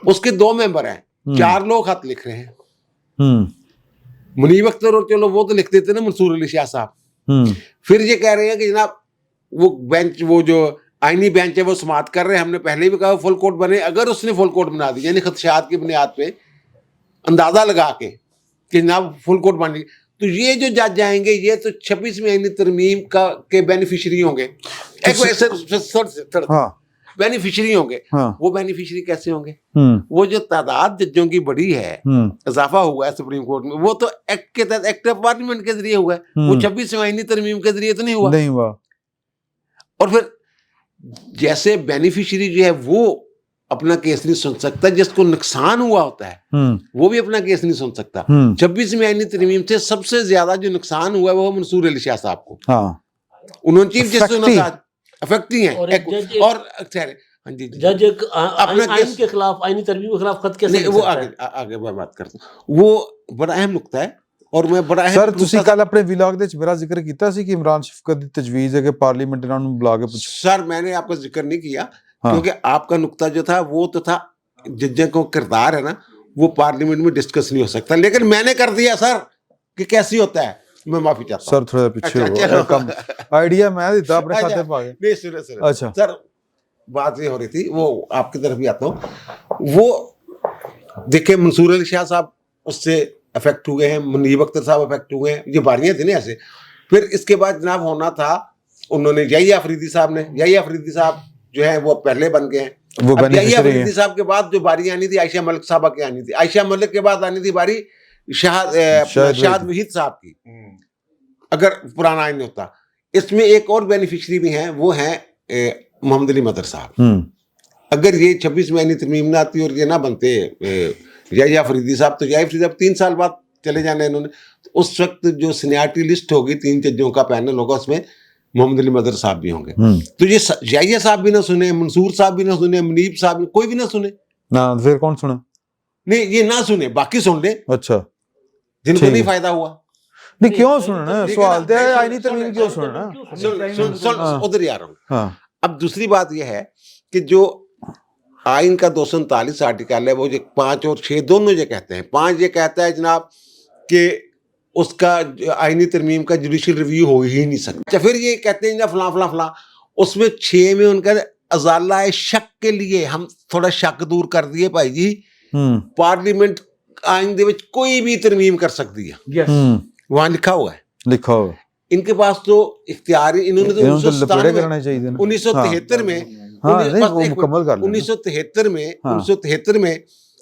اس کے 2 ممبر ہیں، 4 لوگ خط لکھ رہے ہیں. منیب اختر اور چلو وہ تو لکھ دیتے نا منصور علی شاہ صاحب. پھر یہ کہہ رہے ہیں کہ جناب وہ بینچ، وہ جو آئینی بینچ ہے وہ سماعت کر رہے ہیں. ہم نے پہلے بھی کہا فل کورٹ بنے، اگر اس نے فل کورٹ بنا دی، یعنی خدشات کی بنیاد پہ اندازہ لگا کے کہ جناب فل کورٹ بن گئی، تو یہ جو جج جائیں گے یہ تو 26ویں آئینی ترمیم کے بینیفیشری ہوں گے. بینیفیشری ہوں گے. وہ بینیفیشری کیسے ہوں گے؟ وہ جو تعداد ججوں کی بڑی ہے، اضافہ ہوا ہے سپریم کورٹ میں، وہ تو ایکٹ کے تحت، ایکٹ آف پارلیمنٹ کے ذریعے ہوا ہے، وہ 26ویں آئینی ترمیم کے ذریعے تو نہیں ہوا. اور پھر جیسے بینیفیشری جو ہے وہ اپنا کیس نہیں سن سکتا، جس کو نقصان ہوا ہوتا ہے وہ بھی اپنا کیس نہیں سن سکتا. 26ویں آئینی ترمیم سے سب سے زیادہ جو نقصان ہوا ہے وہ منصور علی شاہ صاحب کو. انہوں نے چیف جسٹس افیکٹی ہیں. اور جج اپنے آئین کے خلاف، آئینی ترمیم کے خلاف خط کیسے؟ وہ آگے میں بات کرتا ہوں، وہ بڑا اہم نقطہ ہے. اور میں بڑا سر ਤੁਸੀਂ ਕੱਲ ਆਪਣੇ ਵਲੌਗ ਦੇ ਵਿੱਚ ਮੇਰਾ ਜ਼ਿਕਰ ਕੀਤਾ ਸੀ ਕਿ ਇਮਰਾਨ ਸ਼فقت ਦੀ ਤਜਵੀਜ਼ ਹੈ ਕਿ ਪਾਰਲੀਮੈਂਟ ਇਹਨਾਂ ਨੂੰ ਬੁਲਾ ਕੇ ਪੁੱਛੇ. سر میں نے آپ کا ذکر نہیں کیا کیونکہ آپ کا نقطہ جو تھا وہ تو تھا ججوں کو کردار ہے نا، وہ پارلیمنٹ میں ڈسکس نہیں ہو سکتا، لیکن میں نے کر دیا سر کہ کیسی ہوتا ہے. میں معافی چاہتا ہوں سر تھوڑا پیچھے ہو، کم آئیڈیا میں دیتا اپنے کھاتے پا گئے. نہیں سر اچھا سر بات یہ ہو رہی تھی، وہ آپ کی طرف بھی آتا ہوں. وہ دیکھیں منصور علی شاہ صاحب اس سے افیکٹ ہوئے ہیں، منیب اختر صاحب افیکٹ ہوئے ہیں، یہ باریاں تھیں نا ایسے. پھر اس کے بعد جناب ہونا تھا، انہوں نے یحییٰ افریدی صاحب نے، یحییٰ افریدی صاحب جو ہے وہ پہلے بن گئے ہیں. یحییٰ افریدی صاحب کے بعد جو باری آنی تھی عائشہ ملک صاحبہ کی آنی تھی. عائشہ ملک کے بعد آنی تھی باری شہاد وحید صاحب کی، اگر پرانا آئین ہوتا. اس میں ایک اور بینیفیشری بھی ہیں، وہ ہیں محمد علی مدر صاحب. اگر یہ 26ویں آئینی ترمیم نہ آتی اور یہ نہ بنتے یحییٰ افریدی صاحب، تو یحییٰ افریدی صاحب 3 سال بعد چلے جانے انہوں نے. تو اس وقت جو سینیارٹی لسٹ ہوگی 3 ججوں کا پینل ہوگا، اس میں محمد علی مدر صاحب بھی ہوں گے. تو یہ یحییٰ صاحب بھی نہ سنے، منصور صاحب بھی نہ سنے، منیب صاحب بھی، کوئی بھی نہ سنے. پھر کون سنا؟ نہیں یہ نہ سنے، باقی سن لیں اچھا جن کو نہیں فائدہ ہوا. نہیں کیوں سننا؟ سوال تو ہے آئینی ترمیم کیوں سننا؟ ادھر ہی آ رہا ہوں. اب دوسری بات یہ ہے کہ جو آئین کا 239 آرٹیکل ہے وہ 5 اور 6 دونوں یہ کہتے ہیں. 5 یہ کہتا ہے جناب کہ اس کا آئینی ترمیم کا جوڈیشل ریویو ہو ہی نہیں سکتا. اچھا پھر یہ کہتے ہیں جناب فلاں فلاں فلاں. اس میں 6 میں ان کا ازالہ شک کے لیے ہم تھوڑا شک دور کر دیے بھائی جی، پارلیمنٹ آئین دے وچ کوئی بھی ترمیم کر سکتی ہے، وہاں لکھا ہوا ہے. لکھا ہوا ان کے پاس تو اختیاری، انہوں نے تو 1973 میں 1973 میں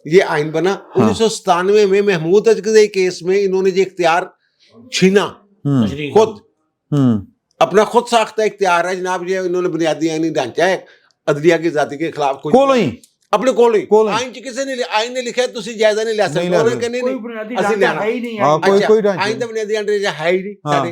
یہ آئین بنا. 1997 میں محمود اجگزئی کیس میں انہوں نے یہ اختیار چھینا، خود اپنا خود ساختہ اختیار ہے جناب. یہ انہوں نے بنیادی آئینی ڈھانچہ ہے عدلیہ کی ذاتی کے خلاف اپنے کول ہی آئین کسی نے آئین نے لکھا ہے تسی جائزہ نہیں لے سکتے. انہوں نے کہا نہیں اسی لینا آئین دا بنیادی ڈھانچہ ہے ہی نہیں سارے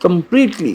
completely,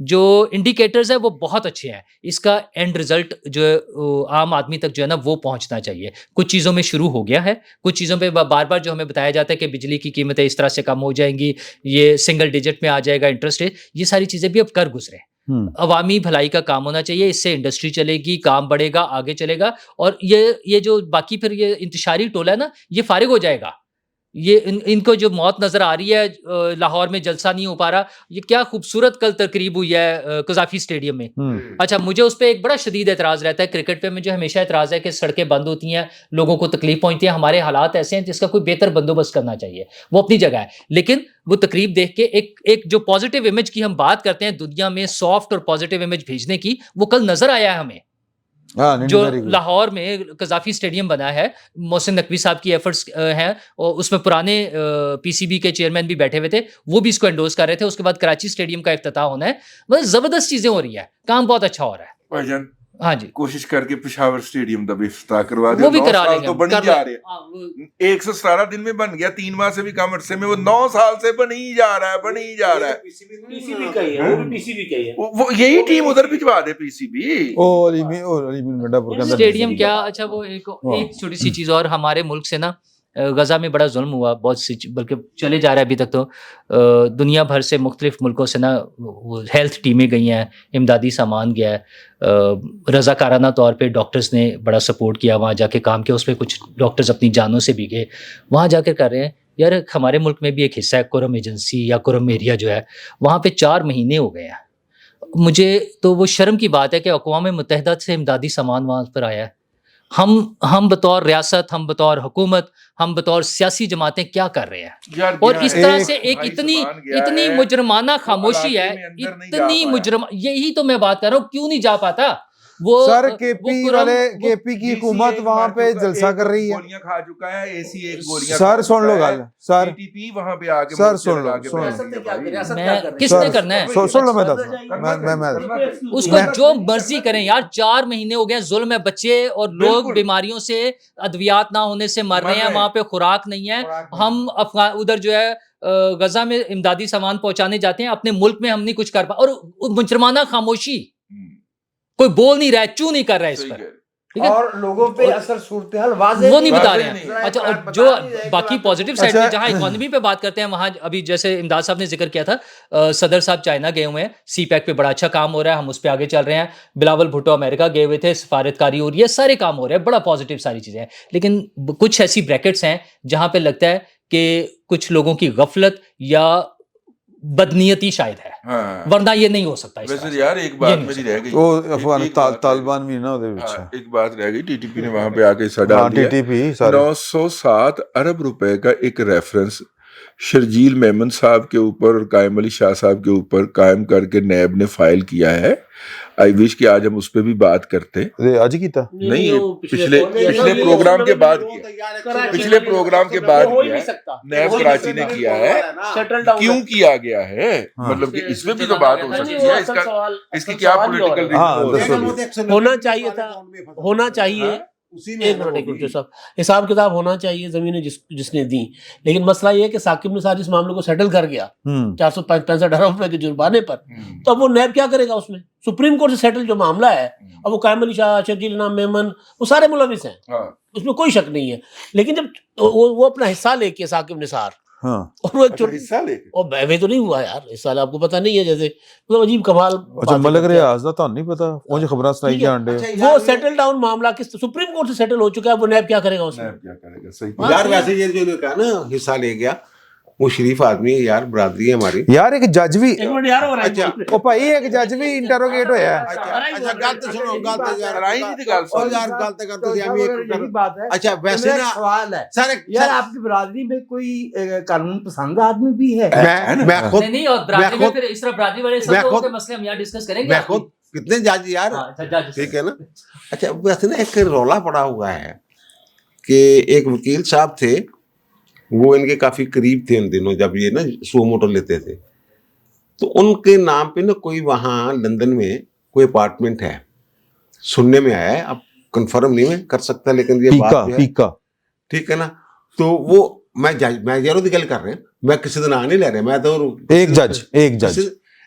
جو انڈیکیٹرز ہیں وہ بہت اچھے ہیں. اس کا اینڈ رزلٹ جو ہے عام آدمی تک جو ہے نا وہ پہنچنا چاہیے. کچھ چیزوں میں شروع ہو گیا ہے, کچھ چیزوں پہ بار بار جو ہمیں بتایا جاتا ہے کہ بجلی کی قیمتیں اس طرح سے کم ہو جائیں گی, یہ سنگل ڈیجٹ میں آ جائے گا انٹرسٹ ریٹ, یہ ساری چیزیں بھی اب کر گزرے. عوامی بھلائی کا کام ہونا چاہیے, اس سے انڈسٹری چلے گی, کام بڑھے گا, آگے چلے گا. اور یہ جو باقی پھر یہ انتشاری ٹولہ ہے نا یہ فارغ ہو جائے گا. یہ ان کو جو موت نظر آ رہی ہے, لاہور میں جلسہ نہیں ہو پا رہا, یہ کیا خوبصورت کل تقریب ہوئی ہے قذافی اسٹیڈیم میں. اچھا مجھے اس پہ ایک بڑا شدید اعتراض رہتا ہے, کرکٹ پہ مجھے ہمیشہ اعتراض ہے کہ سڑکیں بند ہوتی ہیں, لوگوں کو تکلیف پہنچتی ہے, ہمارے حالات ایسے ہیں جس کا کوئی بہتر بندوبست کرنا چاہیے, وہ اپنی جگہ ہے. لیکن وہ تقریب دیکھ کے ایک جو پازیٹیو امیج کی ہم بات کرتے ہیں دنیا میں, سافٹ اور پازیٹیو امیج بھیجنے کی, وہ کل نظر آیا ہے ہمیں. جو لاہور میں قذافی اسٹیڈیم بنا ہے, محسن نقوی صاحب کی ایفرٹس ہیں, اور اس میں پرانے پی سی بی کے چیئرمین بھی بیٹھے ہوئے تھے, وہ بھی اس کو انڈوز کر رہے تھے. اس کے بعد کراچی اسٹیڈیم کا افتتاح ہونا ہے, بس زبردست چیزیں ہو رہی ہے, کام بہت اچھا ہو رہا ہے. بھائی جان ہاں جی, کوشش کر کے پشاور اسٹیڈیم کا بھی افتتاح کروا دیں. وہ بھی کرا لیں گے, تو بن ہی جا رہے ہیں, 117 دن میں بن گیا, 3 ماہ سے بھی کم عرصے میں, وہ 9 سال سے بن ہی جا رہا ہے, بن ہی جا رہا ہے. وہ یہی ٹیم ادھر بھجوا دے پی سی بی. اسٹیڈیم کیا, اچھا وہ ایک چھوٹی سی چیز اور, ہمارے ملک سے نا غزہ میں بڑا ظلم ہوا, بہت سی بلکہ چلے جا رہا ہے ابھی تک. تو دنیا بھر سے مختلف ملکوں سے نا ہیلتھ ٹیمیں گئی ہیں, امدادی سامان گیا ہے, رضاکارانہ طور پہ ڈاکٹرز نے بڑا سپورٹ کیا, وہاں جا کے کام کیا. اس پہ کچھ ڈاکٹرز اپنی جانوں سے بھی گئے, وہاں جا کر کر رہے ہیں. یار ہمارے ملک میں بھی ایک حصہ ہے کرم ایجنسی یا کرم ایریا جو ہے, وہاں پہ 4 مہینے ہو گئے ہیں. مجھے تو وہ شرم کی بات ہے کہ اقوام متحدہ سے امدادی سامان وہاں پر آیا ہے. ہم بطور ریاست, ہم بطور حکومت, ہم بطور سیاسی جماعتیں کیا کر رہے ہیں؟ اور اس طرح سے ایک اتنی مجرمانہ خاموشی ہے, اتنی یہی تو میں بات کر رہا ہوں, کیوں نہیں جا پاتا وہ. سر کے پی کی حکومت وہاں پہ جلسہ کر رہی ہے, گولیاں کھا چکا ہے, ایسی ایک گولیاں. سر سن لو گل, سر ٹی پی وہاں پہ آ کے, سر سن لو, کس نے کرنا ہے, سن لو, میں اس کو جو مرضی کریں یار. 4 مہینے ہو گئے, ظلم ہے, بچے اور لوگ بیماریوں سے, ادویات نہ ہونے سے مر رہے ہیں, وہاں پہ خوراک نہیں ہے. ہم ادھر جو ہے غزہ میں امدادی سامان پہنچانے جاتے ہیں, اپنے ملک میں ہم نہیں کچھ کر پا, اور مجرمانہ خاموشی, کوئی بول نہیں رہا ہے, چوں نہیں کر رہا ہے اس پر, اور لوگوں پہ اثر صورتحال واضح وہ نہیں بتا رہے ہیں. اچھا, اور جو باقی پازیٹیو سائڈ میں جہاں اکانومی پہ بات کرتے ہیں, وہاں ابھی جیسے امداد صاحب نے ذکر کیا تھا, صدر صاحب چائنا گئے ہوئے ہیں, سی پیک پہ بڑا اچھا کام ہو رہا ہے, ہم اس پہ آگے چل رہے ہیں. بلاول بھٹو امریکہ گئے ہوئے تھے, سفارتکاری ہو رہی ہے, سارے کام ہو رہے ہیں, بڑا پازیٹیو ساری چیزیں ہیں. لیکن کچھ ایسی بریکٹس ہیں جہاں پہ لگتا ہے کہ کچھ لوگوں کی غفلت یا بدنیتی شاید ہے, ورنہ یہ نہیں ہو سکتا. ویسے یار ایک بات میری رہ گئی, وہ افغان طالبان بھی نا, ایک بات رہ گئی, ٹی ٹی پی نے وہاں پہ آ کے حصہ ڈال دیا. 907 ارب روپے کا ایک ریفرنس شرجیل میمن صاحب کے اوپر اور قائم علی شاہ صاحب کے اوپر قائم کر کے نیب نے فائل کیا ہے. آئی وش کہ آج ہم اس پہ بھی بات کرتے. آج ہی کیتا نہیں, پچھلے پروگرام کے بعد کیا, پچھلے پروگرام کے بعد کیا, نیب کراچی نے کیا ہے, کیوں کیا گیا ہے, مطلب کہ اس میں بھی تو بات ہو سکتی ہے. اس کی کیا پولیٹیکل ہونا چاہیے ایک منٹ صاحب, حساب کتاب ہونا چاہیے زمینیں جس نے دی. لیکن مسئلہ یہ ہے کہ ثاقب نثار اس معاملے کو سیٹل کر گیا 465 ارب روپے کے جرمانے پر, تو اب وہ نیب کیا کرے گا اس میں؟ سپریم کورٹ سے سیٹل جو معاملہ ہے, اب وہ قائم علی شاہ, شرجیل میمن, وہ سارے ملوث ہیں, اس میں کوئی شک نہیں ہے. لیکن جب وہ اپنا حصہ لے کے ثاقب نثار, اور وہ حصہ لے کے, اور بہوے تو نہیں ہوا یار اس سال, آپ کو پتہ نہیں ہے, جیسے مطلب عجیب کمال. اچھا, ملک ریاض دا تو نہیں پتا, مجھے خبریں سنائی جان دے. وہ سیٹل ڈاؤن معاملہ کس سپریم کورٹ سے سیٹل ہو چکا ہے, وہ نیب کیا کرے گا اس میں؟ یار ویسے یہ جو نے کہا نا حصہ لے گیا, وہ شریف آدمی ہے یار, برادری ہے ہماری. یار ایک جج بھی, او بھائی ایک جج بھی انٹروگیٹ ہویا ہے. اچھا گل تے سنو, گل تے یار گل تے کر تو یہی بات ہے. اچھا ویسے نا سوال ہے سر, یار آپ کی برادری میں کوئی قانون پسند آدمی بھی ہے؟ میں خود نہیں, اور برادری میں پھر اس طرح برادری والے سب کے مسئلے ہم یہاں ڈسکس کریں گے. میں خود کتنے جج یار, ٹھیک ہے نا. اچھا ویسے نا ایک رولا پڑا ہوا ہے کہ ایک وکیل صاحب تھے, وہ ان کے کافی قریب تھے ان دنوں جب یہ نا سو موٹر لیتے تھے, تو ان کے نام پہ نا کوئی وہاں لندن میں کوئی اپارٹمنٹ ہے, سننے میں آیا ہے, اب کنفرم نہیں میں کر سکتا, لیکن یہ بات ہے, ٹھیک ہے نا. تو وہ میں ضرور گل کر رہے ہیں, میں کسی دن آ نہیں لے رہے, میں تو ایک جج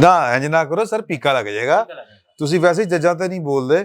ਨਾ ਇੰਜ ਨਾ ਕਰੋ ਸਰ ਪੀਕਾ ਲੱਗ ਜਾਏਗਾ ਤੁਸੀਂ ਵੈਸੇ ਹੀ ਜੱਜਾਂ ਤੇ ਨਹੀਂ ਬੋਲਦੇ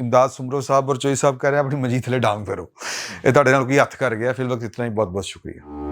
ਇਮਦਾਦ ਸੁਮਰੋ ਸਾਹਿਬ ਔਰ ਚੋਈ ਸਾਹਿਬ ਕਹਿ ਰਹੇ ਆਪਣੀ ਮੰਜੀ ਥੱਲੇ ਡਾਂਗ ਫਿਰੋ, ਇਹ ਤੁਹਾਡੇ ਨਾਲ ਕੋਈ ਹੱਥ ਕਰ ਗਿਆ। ਫਿਲ ਵਕਤ ਇਤਨਾ ਹੀ, ਬਹੁਤ ਬਹੁਤ ਸ਼ੁਕਰੀਆ।